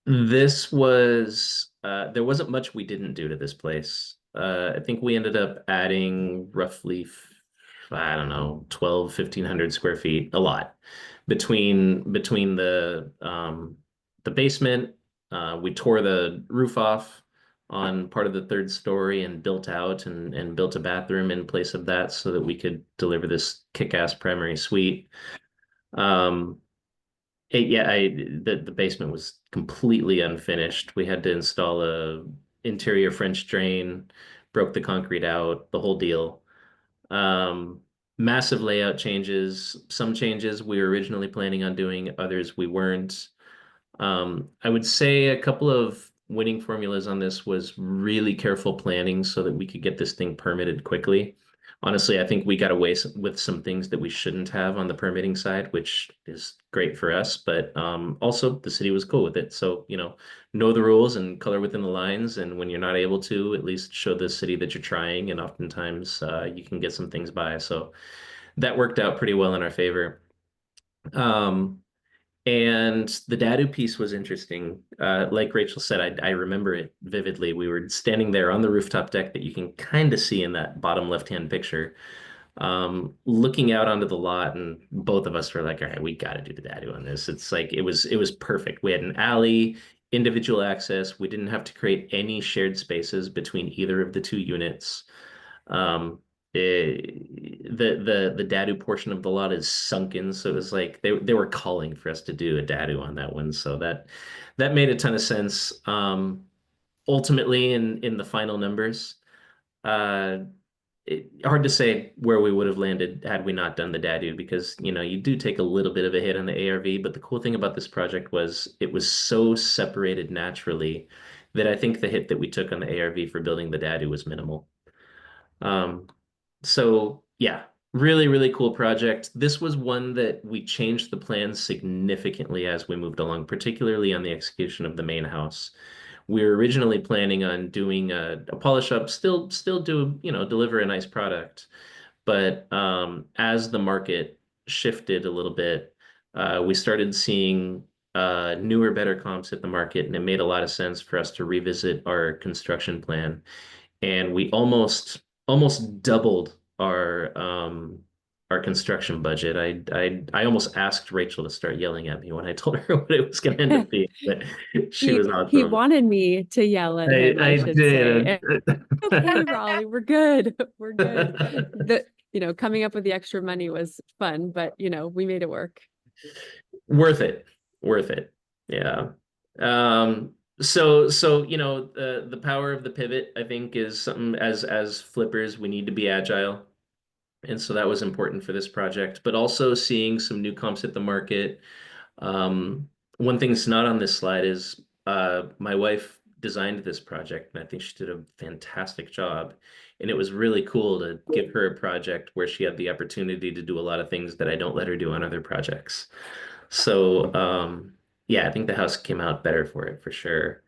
This was there wasn't much we didn't do to this place. I think we ended up adding roughly, I don't know, 1,500 square feet, a lot between the basement. We tore the roof off on part of the third story and built out and built a bathroom in place of that so that we could deliver this kick-ass primary suite. The basement was completely unfinished. We had to install a interior French drain, broke the concrete out, the whole deal. Massive layout changes. Some changes we were originally planning on doing, others we weren't. I would say a couple of winning formulas on this was really careful planning so that we could get this thing permitted quickly. Honestly, I think we got away with some things that we shouldn't have on the permitting side, which is great for us, but also the city was cool with it. So, know the rules and color within the lines. And when you're not able to, at least show the city that you're trying. And oftentimes you can get some things by. So that worked out pretty well in our favor. And the Dadu piece was interesting. Like Rachel said, I remember it vividly. We were standing there on the rooftop deck that you can kind of see in that bottom left-hand picture, looking out onto the lot, and both of us were like, all right, we got to do the Dadu on this. It's like it was perfect. We had an alley, individual access. We didn't have to create any shared spaces between either of the two units. The Dadu portion of the lot is sunken, so it was like they were calling for us to do a Dadu on that one, so that made a ton of sense. Ultimately, in the final numbers, hard to say where we would have landed had we not done the Dadu, because you do take a little bit of a hit on the ARV, but the cool thing about this project was it was so separated naturally that I think the hit that we took on the ARV for building the Dadu was minimal. So yeah, really, really cool project. This was one that we changed the plans significantly as we moved along, particularly on the execution of the main house. We were originally planning on doing a polish up, still do, deliver a nice product. But as the market shifted a little bit, we started seeing newer, better comps hit the market, and it made a lot of sense for us to revisit our construction plan. And we almost doubled our construction budget. I almost asked Rachel to start yelling at me when I told her what it was going to end up being, but she was awesome.
He wanted me to yell at him, I should say. Okay, Raleigh, we're good. We're good. Coming up with the extra money was fun, but we made it work.
Worth it. Yeah. So the power of the pivot, I think, is something as flippers we need to be agile. And so that was important for this project, but also seeing some new comps hit the market. One thing that's not on this slide is my wife designed this project, and I think she did a fantastic job. And it was really cool to give her a project where she had the opportunity to do a lot of things that I don't let her do on other projects. So yeah, I think the house came out better for it for sure.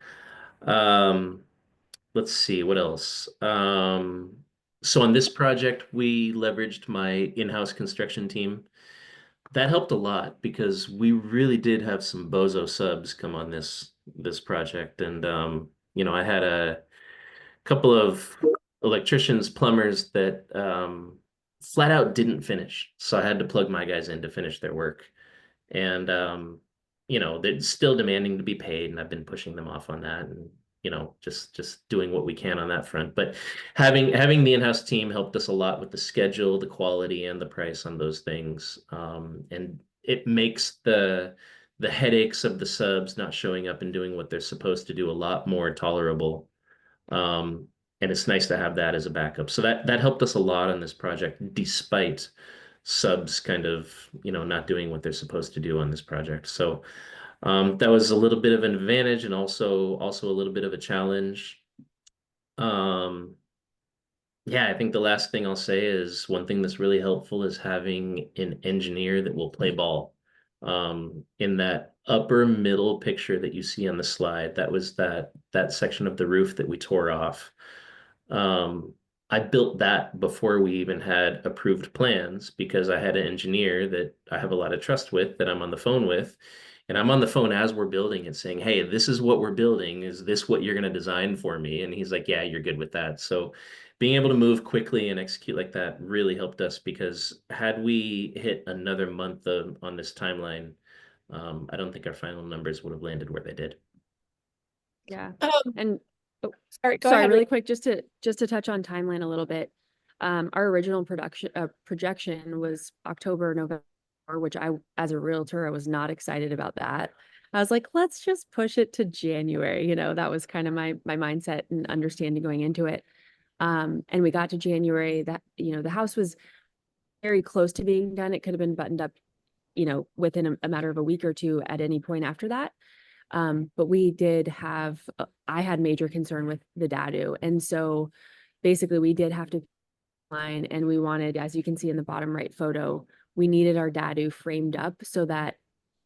Let's see, what else? So on this project, we leveraged my in-house construction team. That helped a lot because we really did have some bozo subs come on this project. And I had a couple of electricians, plumbers that flat out didn't finish. So I had to plug my guys in to finish their work. And they're still demanding to be paid, and I've been pushing them off on that, and just doing what we can on that front. But having the in-house team helped us a lot with the schedule, the quality, and the price on those things. And it makes the headaches of the subs not showing up and doing what they're supposed to do a lot more tolerable. And it's nice to have that as a backup. So that helped us a lot on this project, despite subs kind of not doing what they're supposed to do on this project. So that was a little bit of an advantage, and also a little bit of a challenge. Yeah, I think the last thing I'll say is one thing that's really helpful is having an engineer that will play ball. In that upper middle picture that you see on the slide, that was that section of the roof that we tore off. I built that before we even had approved plans, because I had an engineer that I have a lot of trust with, that I'm on the phone with. And I'm on the phone as we're building it saying, hey, this is what we're building. Is this what you're going to design for me? And he's like, yeah, you're good with that. So being able to move quickly and execute like that really helped us, because had we hit another month on this timeline, I don't think our final numbers would have landed where they did.
Yeah.
And
oh,
sorry, go
sorry,
ahead.
really quick, just to touch on timeline a little bit. Our original projection was October, November, which as a realtor, I was not excited about that. I was like, let's just push it to January. That was kind of my mindset and understanding going into it. And we got to January, that, the house was very close to being done. It could have been buttoned up, within a matter of a week or two at any point after that. But we did have, I had major concern with the dadu. And so basically we did have to line, and we wanted, as you can see in the bottom right photo, we needed our dadu framed up so that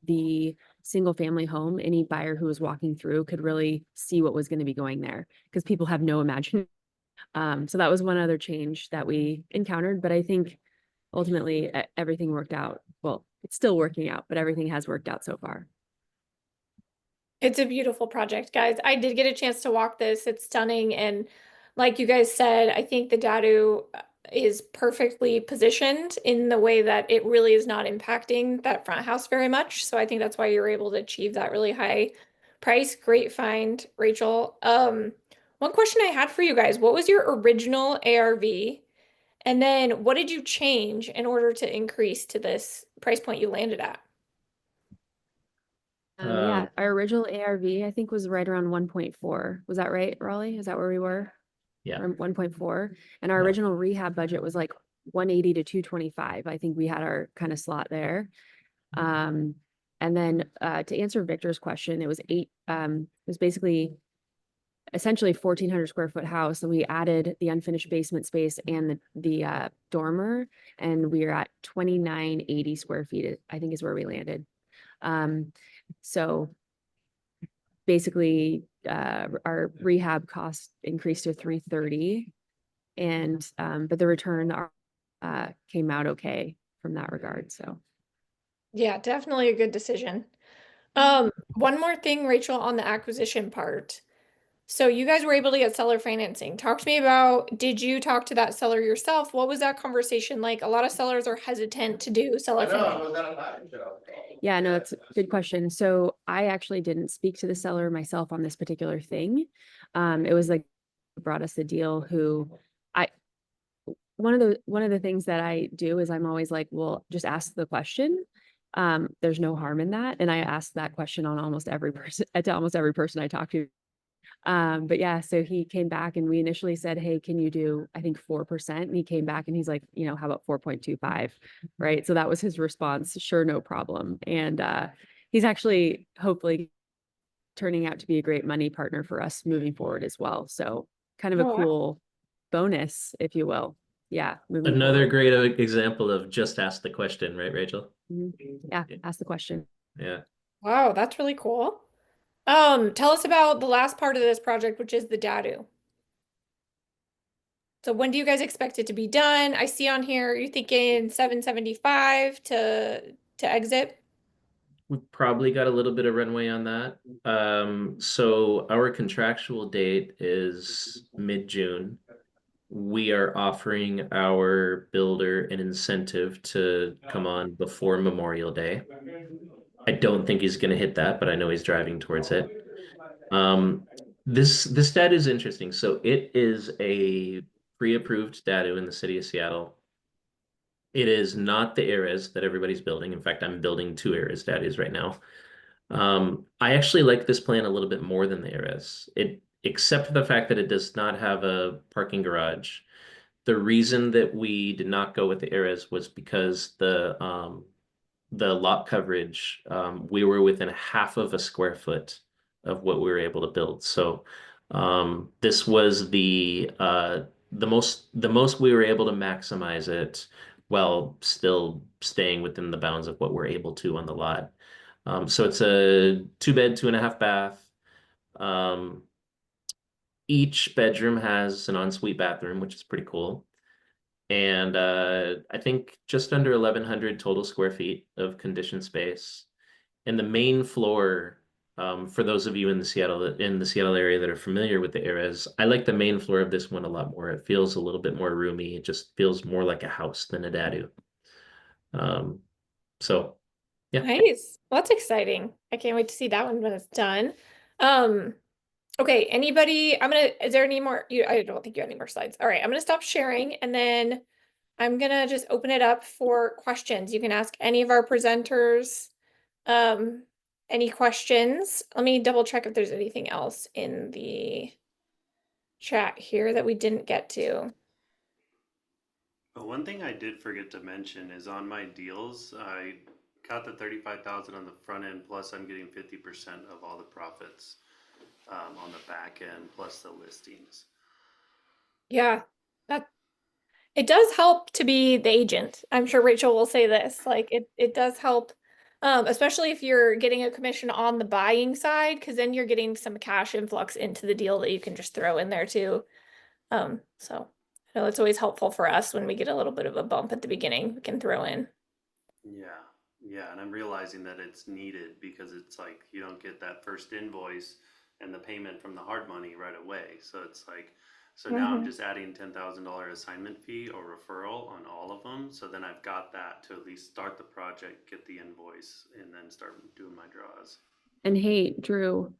the single family home, any buyer who was walking through could really see what was going to be going there, because people have no imagination. So that was one other change that we encountered, but I think ultimately everything worked out. Well, it's still working out, but everything has worked out so far.
It's a beautiful project, guys. I did get a chance to walk this. It's stunning. And like you guys said, I think the dadu is perfectly positioned in the way that it really is not impacting that front house very much. So I think that's why you're able to achieve that really high price. Great find, Rachel. One question I had for you guys, what was your original ARV? And then what did you change in order to increase to this price point you landed at?
Yeah, our original ARV, I think, was right around 1.4. Was that right, Raleigh? Is that where we were?
Yeah.
1.4. And our
Yeah.
original rehab budget was like 180 to 225. I think we had our kind of slot there. And then to answer Victor's question, it was it was basically essentially 1,400 square foot house, and we added the unfinished basement space and the dormer, and we are at 2,980 square feet, I think is where we landed. So basically, our rehab cost increased to 330, and but the return came out okay from that regard. So
Yeah, definitely a good decision. One more thing, Rachel, on the acquisition part. So you guys were able to get seller financing. Talk to me about, did you talk to that seller yourself? What was that conversation like? A lot of sellers are hesitant to do seller financing.
yeah, no, that's a good question. So I actually didn't speak to the seller myself on this particular thing. It was like brought us the deal who I one of the things that I do is I'm always like, well, just ask the question. There's no harm in that. And I ask that question on almost every person to almost every person I talk to. But yeah, so he came back and we initially said, hey, can you do, I think 4%? And he came back and he's like, how about 4.25? Right. So that was his response. Sure, no problem. And he's actually hopefully turning out to be a great money partner for us moving forward as well. So kind of a
Oh, wow.
cool bonus, if you will. Yeah.
Another great example of just ask the question, right, Rachel?
Yeah. Ask the question.
Yeah.
Wow, that's really cool. Tell us about the last part of this project, which is the dadu. So when do you guys expect it to be done? I see on here, you're thinking 775 to exit.
We've probably got a little bit of runway on that. So our contractual date is mid-June. We are offering our builder an incentive to come on before Memorial Day. I don't think he's going to hit that, but I know he's driving towards it. This stat is interesting. So it is a pre-approved data in the city of Seattle. It is not the areas that everybody's building. In fact, I'm building 2 areas datas right now. I actually like this plan a little bit more than the areas. Except for the fact that it does not have a parking garage. The reason that we did not go with the areas was because the lot coverage, we were within half of a square foot of what we were able to build. So this was the most we were able to maximize it while still staying within the bounds of what we're able to on the lot. So it's a 2-bed, 2.5 bath. Each bedroom has an ensuite bathroom, which is pretty cool. And I think just under 1,100 total square feet of conditioned space. And the main floor, for those of you in the Seattle area that are familiar with the areas, I like the main floor of this one a lot more. It feels a little bit more roomy. It just feels more like a house than a dadu. So yeah.
Nice. Well, that's exciting. I can't wait to see that one when it's done. Okay, anybody, is there any more, I don't think you have any more slides. All right, I'm gonna stop sharing and then I'm gonna just open it up for questions. You can ask any of our presenters, any questions. Let me double check if there's anything else in the chat here that we didn't get to.
But one thing I did forget to mention is on my deals, I got the 35,000 on the front end, plus I'm getting 50% of all the profits on the back end, plus the listings.
Yeah, that it does help to be the agent. I'm sure Rachel will say this. Like it does help, especially if you're getting a commission on the buying side, because then you're getting some cash influx into the deal that you can just throw in there too. So I know it's always helpful for us when we get a little bit of a bump at the beginning, we can throw in.
Yeah, yeah, and I'm realizing that it's needed because it's like you don't get that first invoice and the payment from the hard money right away. So it's like, so now I'm
Mhm.
just adding $10,000 assignment fee or referral on all of them. So then I've got that to at least start the project, get the invoice, and then start doing my draws.
And hey, Drew,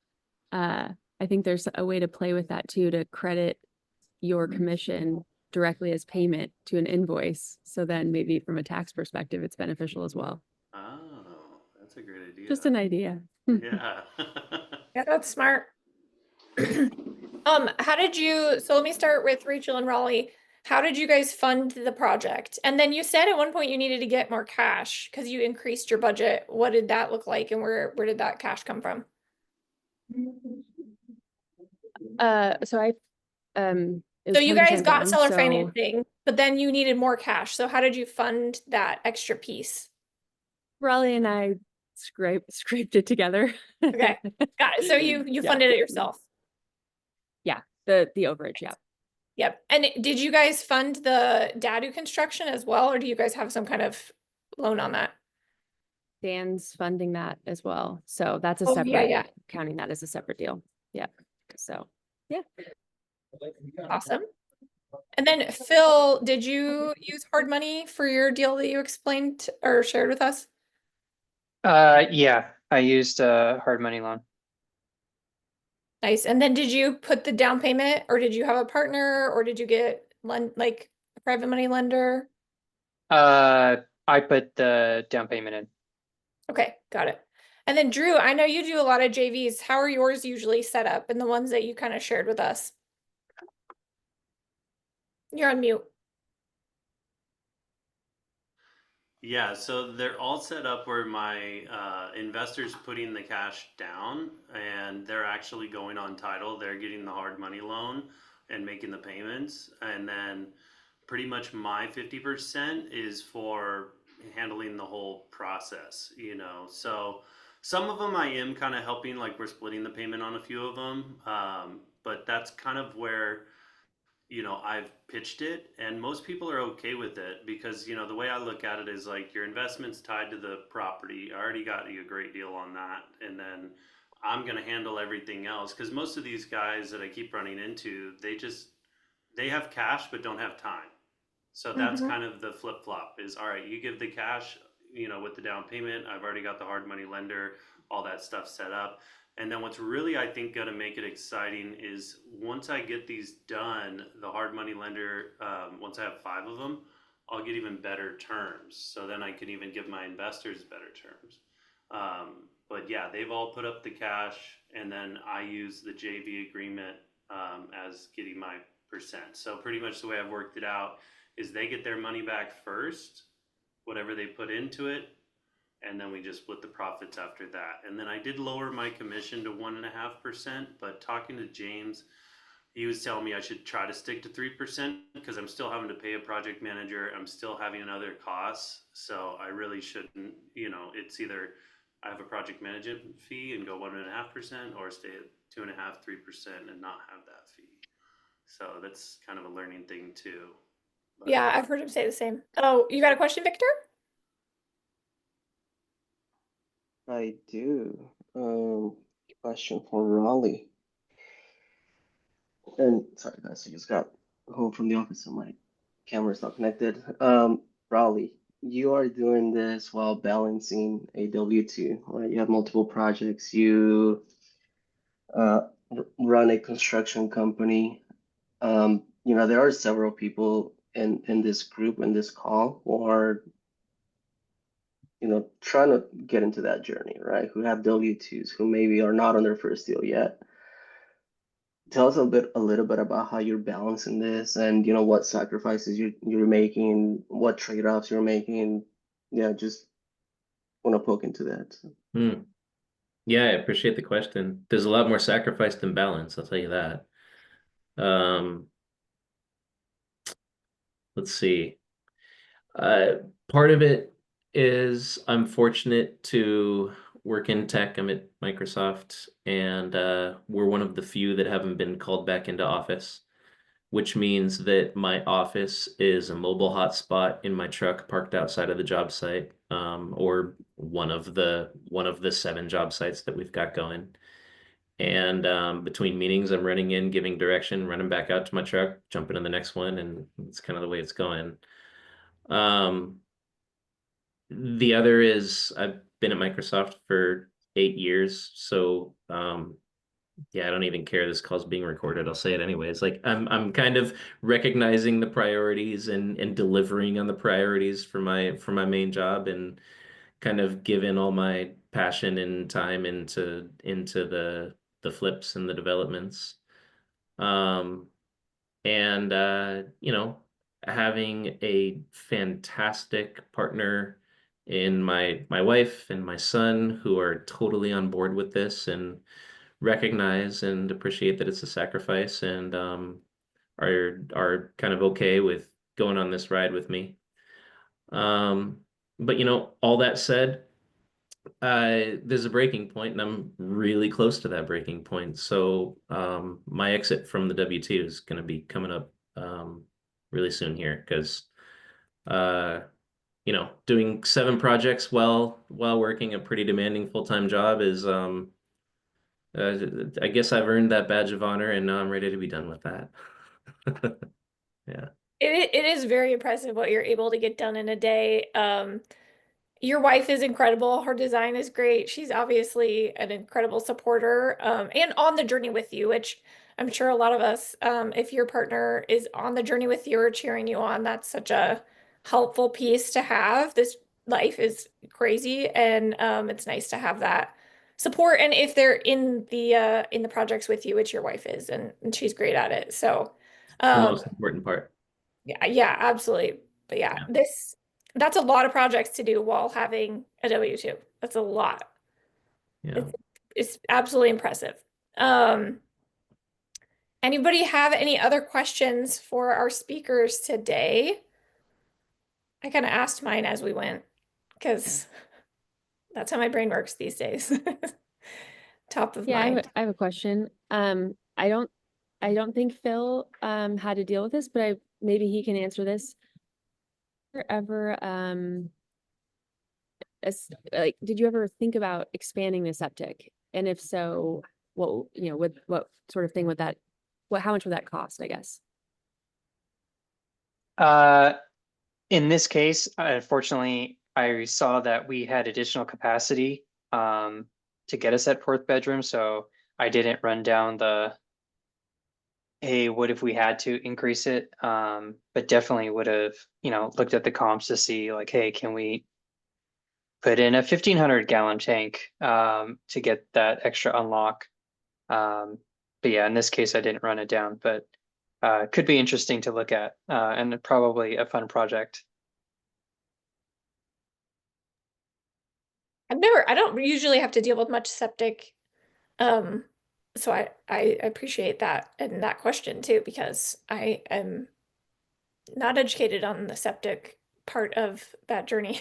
I think there's a way to play with that too, to credit your commission directly as payment to an invoice. So then maybe from a tax perspective, it's beneficial as well.
Oh, that's a great idea.
Just an idea.
Yeah.
Yeah, that's smart. How did you, so let me start with Rachel and Raleigh. How did you guys fund the project? And then you said at one point you needed to get more cash because you increased your budget. What did that look like and where did that cash come from?
So I, it
So
was
you guys
10%
got
down,
seller
so
financing, but then you needed more cash. So how did you fund that extra piece?
Raleigh and I scraped it together.
Okay, got it. So you
Yeah.
funded it yourself.
Yeah, the overage, yeah.
Yep. And did you guys fund the Dadu construction as well, or do you guys have some kind of loan on that?
Dan's funding that as well. So that's a
Oh, yeah,
separate,
yeah.
counting that as a separate deal. Yeah. So, yeah.
Awesome. And then Phil, did you use hard money for your deal that you explained or shared with us?
Yeah, I used a hard money loan.
Nice. And then did you put the down payment or did you have a partner or did you get like a private money lender?
I put the down payment in.
Okay, got it. And then Drew, I know you do a lot of JVs. How are yours usually set up and the ones that you kind of shared with us? You're on mute.
Yeah, so they're all set up where my investors putting the cash down and they're actually going on title. They're getting the hard money loan and making the payments. And then pretty much my 50% is for handling the whole process, you know. So some of them I am kind of helping, like we're splitting the payment on a few of them. But that's kind of where I've pitched it and most people are okay with it because, the way I look at it is like your investment's tied to the property. I already got you a great deal on that. And then I'm going to handle everything else because most of these guys that I keep running into, they have cash but don't have time. So that's
Mhm.
kind of the flip flop is all right, you give the cash, with the down payment. I've already got the hard money lender, all that stuff set up. And then what's really, I think, going to make it exciting is once I get these done, the hard money lender, once I have 5 of them, I'll get even better terms. So then I can even give my investors better terms. But yeah, they've all put up the cash, and then I use the JV agreement as getting my percent. So pretty much the way I've worked it out is they get their money back first, whatever they put into it, and then we just split the profits after that. And then I did lower my commission to 1.5%, but talking to James, he was telling me I should try to stick to 3% because I'm still having to pay a project manager. I'm still having other costs. So I really shouldn't, it's either I have a project management fee and go 1.5% or stay at 2.5%, 3% and not have that fee. So that's kind of a learning thing too. But
Yeah, I've heard him say the same. Oh, you got a question, Victor?
I do. Question for Raleigh. And sorry guys, I just got home from the office and my camera's not connected. Raleigh, you are doing this while balancing a W-2, right? You have multiple projects. You run a construction company. There are several people in this group, in this call, who are trying to get into that journey, right? Who have W-2s, who maybe are not on their first deal yet. Tell us a little bit about how you're balancing this and what sacrifices you're making, what trade-offs you're making. Yeah, just want to poke into that. So.
Hmm. Yeah, I appreciate the question. There's a lot more sacrifice than balance, I'll tell you that. Um, let's see. Uh, Part of it is I'm fortunate to work in tech. I'm at Microsoft, and we're one of the few that haven't been called back into office, which means that my office is a mobile hotspot in my truck parked outside of the job site, or one of the 7 job sites that we've got going. And between meetings, I'm running in, giving direction, running back out to my truck, jumping in the next one, and it's kind of the way it's going. The other is I've been at Microsoft for 8 years, so yeah, I don't even care this call's being recorded. I'll say it anyways. Like I'm kind of recognizing the priorities and delivering on the priorities for my main job, and kind of giving all my passion and time into the flips and the developments. Um and you know, having a fantastic partner in my wife and my son, who are totally on board with this and recognize and appreciate that it's a sacrifice, and are kind of okay with going on this ride with me. But you know, all that said, there's a breaking point, and I'm really close to that breaking point. So my exit from the W-2 is going to be coming up really soon here, because you know, doing 7 projects while working a pretty demanding full-time job is I guess I've earned that badge of honor, and now I'm ready to be done with that. Yeah.
It is very impressive what you're able to get done in a day. Your wife is incredible. Her design is great. She's obviously an incredible supporter, and on the journey with you, which I'm sure a lot of us, if your partner is on the journey with you or cheering you on, that's such a helpful piece to have. This life is crazy, and it's nice to have that support. And if they're in the projects with you, which your wife is, and she's great at it. So,
The
um,
most important part.
yeah, absolutely. But yeah,
Yeah.
that's a lot of projects to do while having a W-2. That's a lot.
Yeah.
It's absolutely impressive. Um, Anybody have any other questions for our speakers today? I kind of asked mine as we went, because that's how my brain works these days. Top of
Yeah,
mind.
I have a question. I don't think Phil had to deal with this, but maybe he can answer this. Ever like, did you ever think about expanding the septic? And if so, what, you know, what sort of thing would that, how much would that cost, I guess?
In this case, unfortunately, I saw that we had additional capacity to get us that 4th bedroom, so I didn't run down the, hey, what if we had to increase it? But definitely would have, you know, looked at the comps to see like, hey, can we put in a 1,500 gallon tank to get that extra unlock? But yeah, in this case, I didn't run it down, but could be interesting to look at and probably a fun project.
I don't usually have to deal with much septic. Um, so I appreciate that and that question too, because I am not educated on the septic part of that journey.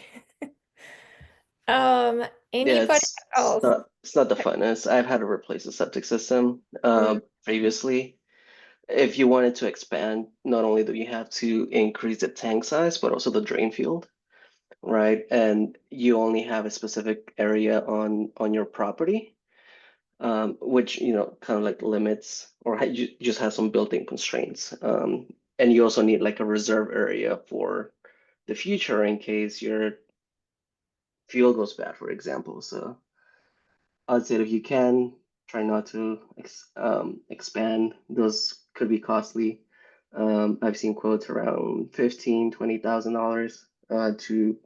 Yeah,
Anybody else?
it's not the funnest. I've had to replace the septic system
Mm.
previously. If you wanted to expand, not only do you have to increase the tank size, but also the drain field, right? And you only have a specific area on your property, which you know kind of like limits or you just have some built-in constraints. And you also need like a reserve area for the future in case your fuel goes bad, for example. So I'd say if you can, try not to expand. Those could be costly. I've seen quotes around $15,000-$20,000 to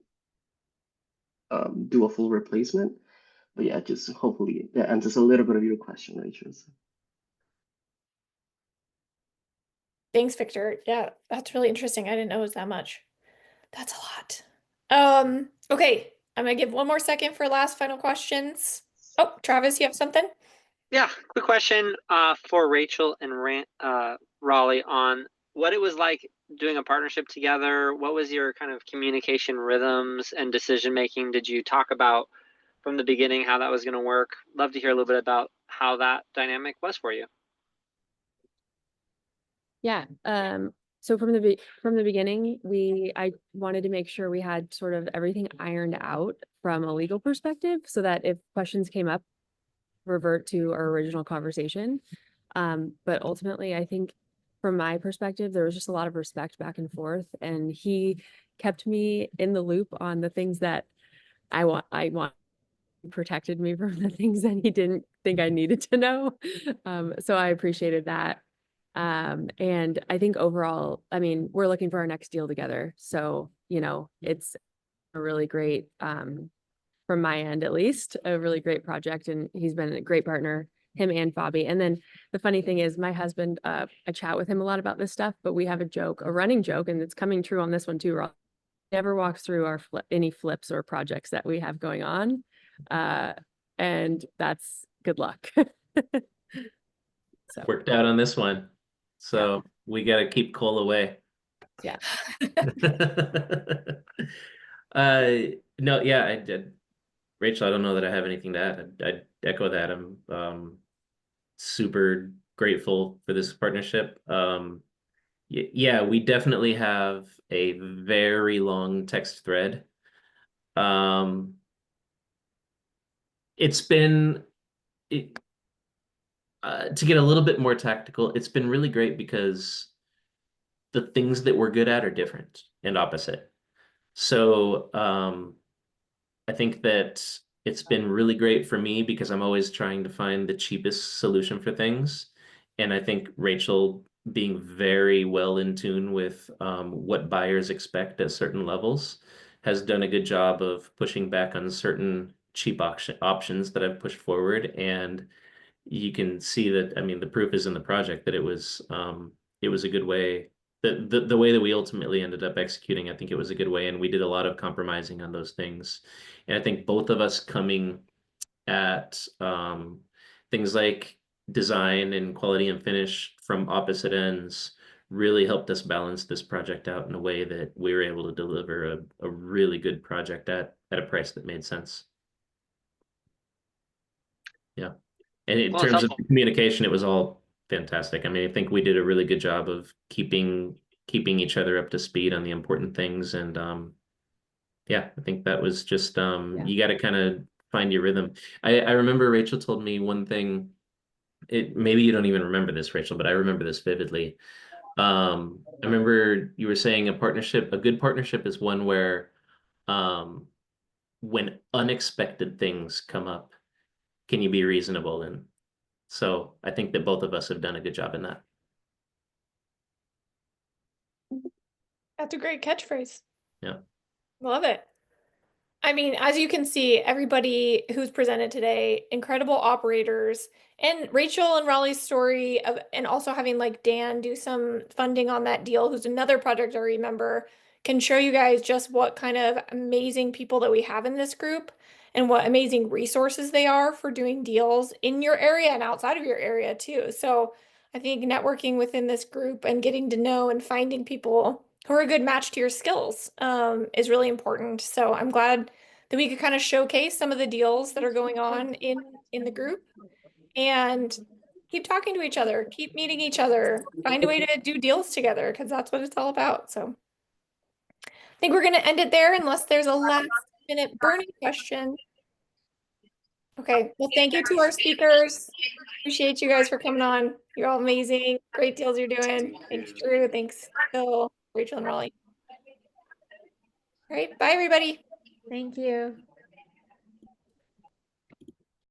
do a full replacement. But yeah, just hopefully that answers a little bit of your question, Rachel.
Thanks, Victor. Yeah, that's really interesting. I didn't know it was that much. That's a lot. Okay. I'm gonna give one more second for last final questions. Oh, Travis, you have something?
Yeah, quick question for Rachel and Raleigh on what it was like doing a partnership together. What was your kind of communication rhythms and decision making? Did you talk about from the beginning how that was going to work? Love to hear a little bit about how that dynamic was for you.
Yeah. So from the beginning, I wanted to make sure we had sort of everything ironed out from a legal perspective, so that if questions came up, revert to our original conversation. But ultimately, I think from my perspective, there was just a lot of respect back and forth, and he kept me in the loop on the things that I want, protected me from the things that he didn't think I needed to know. So I appreciated that. And I think overall, I mean, we're looking for our next deal together. So, you know, it's a really great, from my end, at least, a really great project. And he's been a great partner, him and Bobby. And then the funny thing is my husband, I chat with him a lot about this stuff, but we have a running joke, and it's coming true on this one too. Rob never walks through our any flips or projects that we have going on. And that's good luck. So
Worked out on this one. So we got to keep Cole away.
yeah.
No, yeah, I did. Rachel, I don't know that I have anything to add. I'd echo that. I'm super grateful for this partnership. Yeah, we definitely have a very long text thread. It's been to get a little bit more tactical, it's been really great because the things that we're good at are different and opposite. So I think that it's been really great for me because I'm always trying to find the cheapest solution for things. And I think Rachel being very well in tune with what buyers expect at certain levels has done a good job of pushing back on certain cheap options that I've pushed forward. And you can see that, I mean, the proof is in the project that it was a good way. The way that we ultimately ended up executing, I think it was a good way, and we did a lot of compromising on those things. And I think both of us coming at things like design and quality and finish from opposite ends really helped us balance this project out in a way that we were able to deliver a really good project at a price that made sense. Yeah. And in terms of communication, it was all fantastic. I mean, I think we did a really good job of keeping each other up to speed on the important things. And yeah, I think that was just you got to kind of find your rhythm. I remember Rachel told me one thing. Maybe you don't even remember this, Rachel, but I remember this vividly. I remember you were saying a good partnership is one where when unexpected things come up, can you be reasonable? And so I think that both of us have done a good job in that.
That's a great catchphrase.
Yeah.
Love it. I mean, as you can see, everybody who's presented today, incredible operators, and Rachel and Raleigh's story of, and also having like Dan do some funding on that deal, who's another project I remember, can show you guys just what kind of amazing people that we have in this group and what amazing resources they are for doing deals in your area and outside of your area too. So I think networking within this group and getting to know and finding people who are a good match to your skills is really important. So I'm glad that we could kind of showcase some of the deals that are going on in the group and keep talking to each other, keep meeting each other, find a way to do deals together because that's what it's all about. So I think we're going to end it there unless there's a last minute burning question. Okay, well, thank you to our speakers. Appreciate you guys for coming on. You're all amazing. Great deals you're doing. Thanks, Drew. Thanks, Phil, Rachel, and Raleigh. All right, bye, everybody.
Thank you.